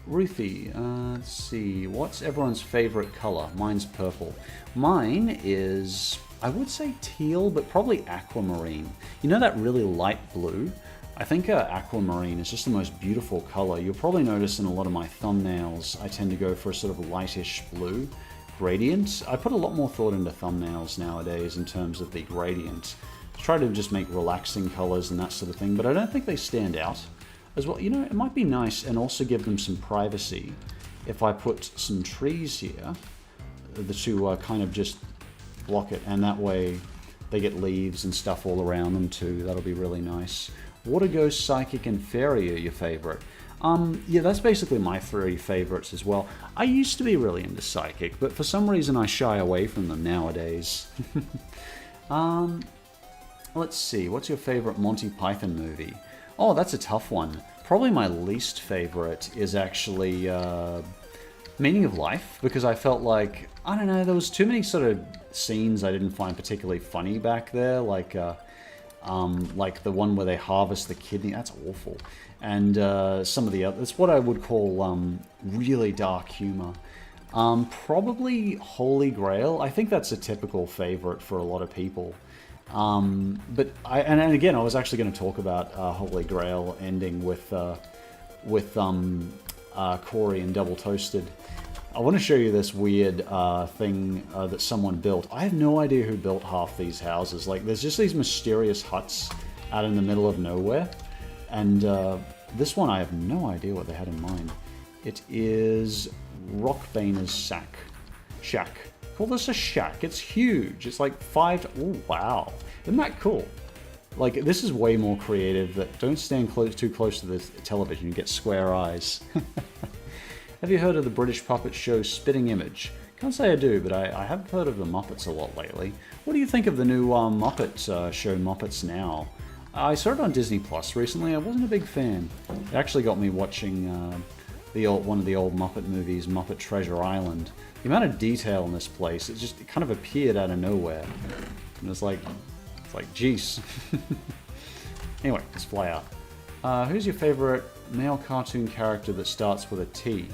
Speaker 1: Ruthie, let's see. What's everyone's favorite color? Mine's purple. Mine is, I would say teal, but probably aquamarine. You know that really light blue? I think aquamarine is just the most beautiful color. You'll probably notice in a lot of my thumbnails, I tend to go for a sort of lightish blue gradient. I put a lot more thought into thumbnails nowadays in terms of the gradient. I try to just make relaxing colors and that sort of thing, but I don't think they stand out as well. You know, it might be nice and also give them some privacy if I put some trees here to kind of just block it, and that way they get leaves and stuff all around them too. That'll be really nice. Water Ghost, Psychic, and Fairy are your favorite. Yeah, that's basically my 3 favorites as well. I used to be really into Psychic, but for some reason I shy away from them nowadays. Let's see, what's your favorite Monty Python movie? Oh, that's a tough one. Probably my least favorite is actually Meaning of Life, because I felt like, I don't know, there was too many sort of scenes I didn't find particularly funny back there, like the one where they harvest the kidney. That's awful. And some of the other, it's what I would call really dark humor. Probably Holy Grail. I think that's a typical favorite for a lot of people. But and again, I was actually going to talk about Holy Grail ending with Corey and Double Toasted. I want to show you this weird thing that someone built. I have no idea who built half these houses. Like, there's just these mysterious huts out in the middle of nowhere. And this one, I have no idea what they had in mind. It is Rockbaner's shack. Call this a shack. It's huge. It's like oh, wow. Isn't that cool? Like, this is way more creative. That don't stand too close to the television. You get square eyes. Have you heard of the British puppet show Spitting Image? Can't say I do, but I have heard of the Muppets a lot lately. What do you think of the new Muppet show, Muppets Now? I saw it on Disney Plus recently. I wasn't a big fan. It actually got me watching one of the old Muppet movies, Muppet Treasure Island. The amount of detail in this place, it kind of appeared out of nowhere. And it's like, jeez. Anyway, let's fly out. Who's your favorite male cartoon character that starts with a T?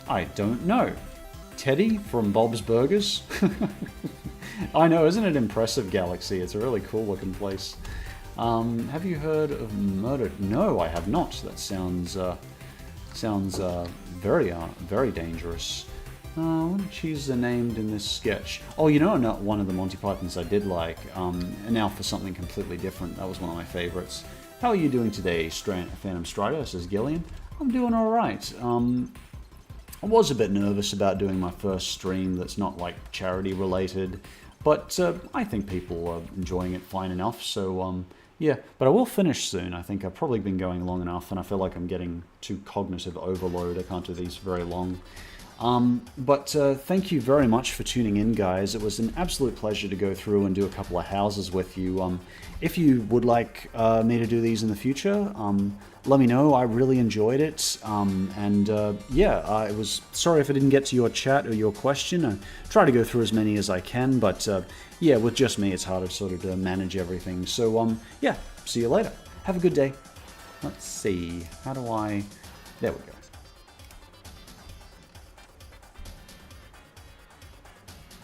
Speaker 1: I don't know. Teddy from Bob's Burgers? I know, isn't it impressive, Galaxy? It's a really cool looking place. Have you heard of Murder? No, I have not. That sounds very dangerous. What cheeses are named in this sketch? Oh, you know, not one of the Monty Pythons I did like. And now for something completely different. That was one of my favorites. How are you doing today, PhantomStrider? Says Gillian. I'm doing all right. I was a bit nervous about doing my first stream that's not like charity related, but I think people are enjoying it fine enough. So yeah, but I will finish soon. I think I've probably been going long enough, and I feel like I'm getting to cognitive overload. I can't do these very long. But thank you very much for tuning in, guys. It was an absolute pleasure to go through and do a couple of houses with you. If you would like me to do these in the future, let me know. I really enjoyed it. Yeah, it was sorry if I didn't get to your chat or your question. I try to go through as many as I can, but yeah, with just me, it's hard to sort of manage everything. So yeah, see you later. Have a good day. Let's see. How do I... There we go.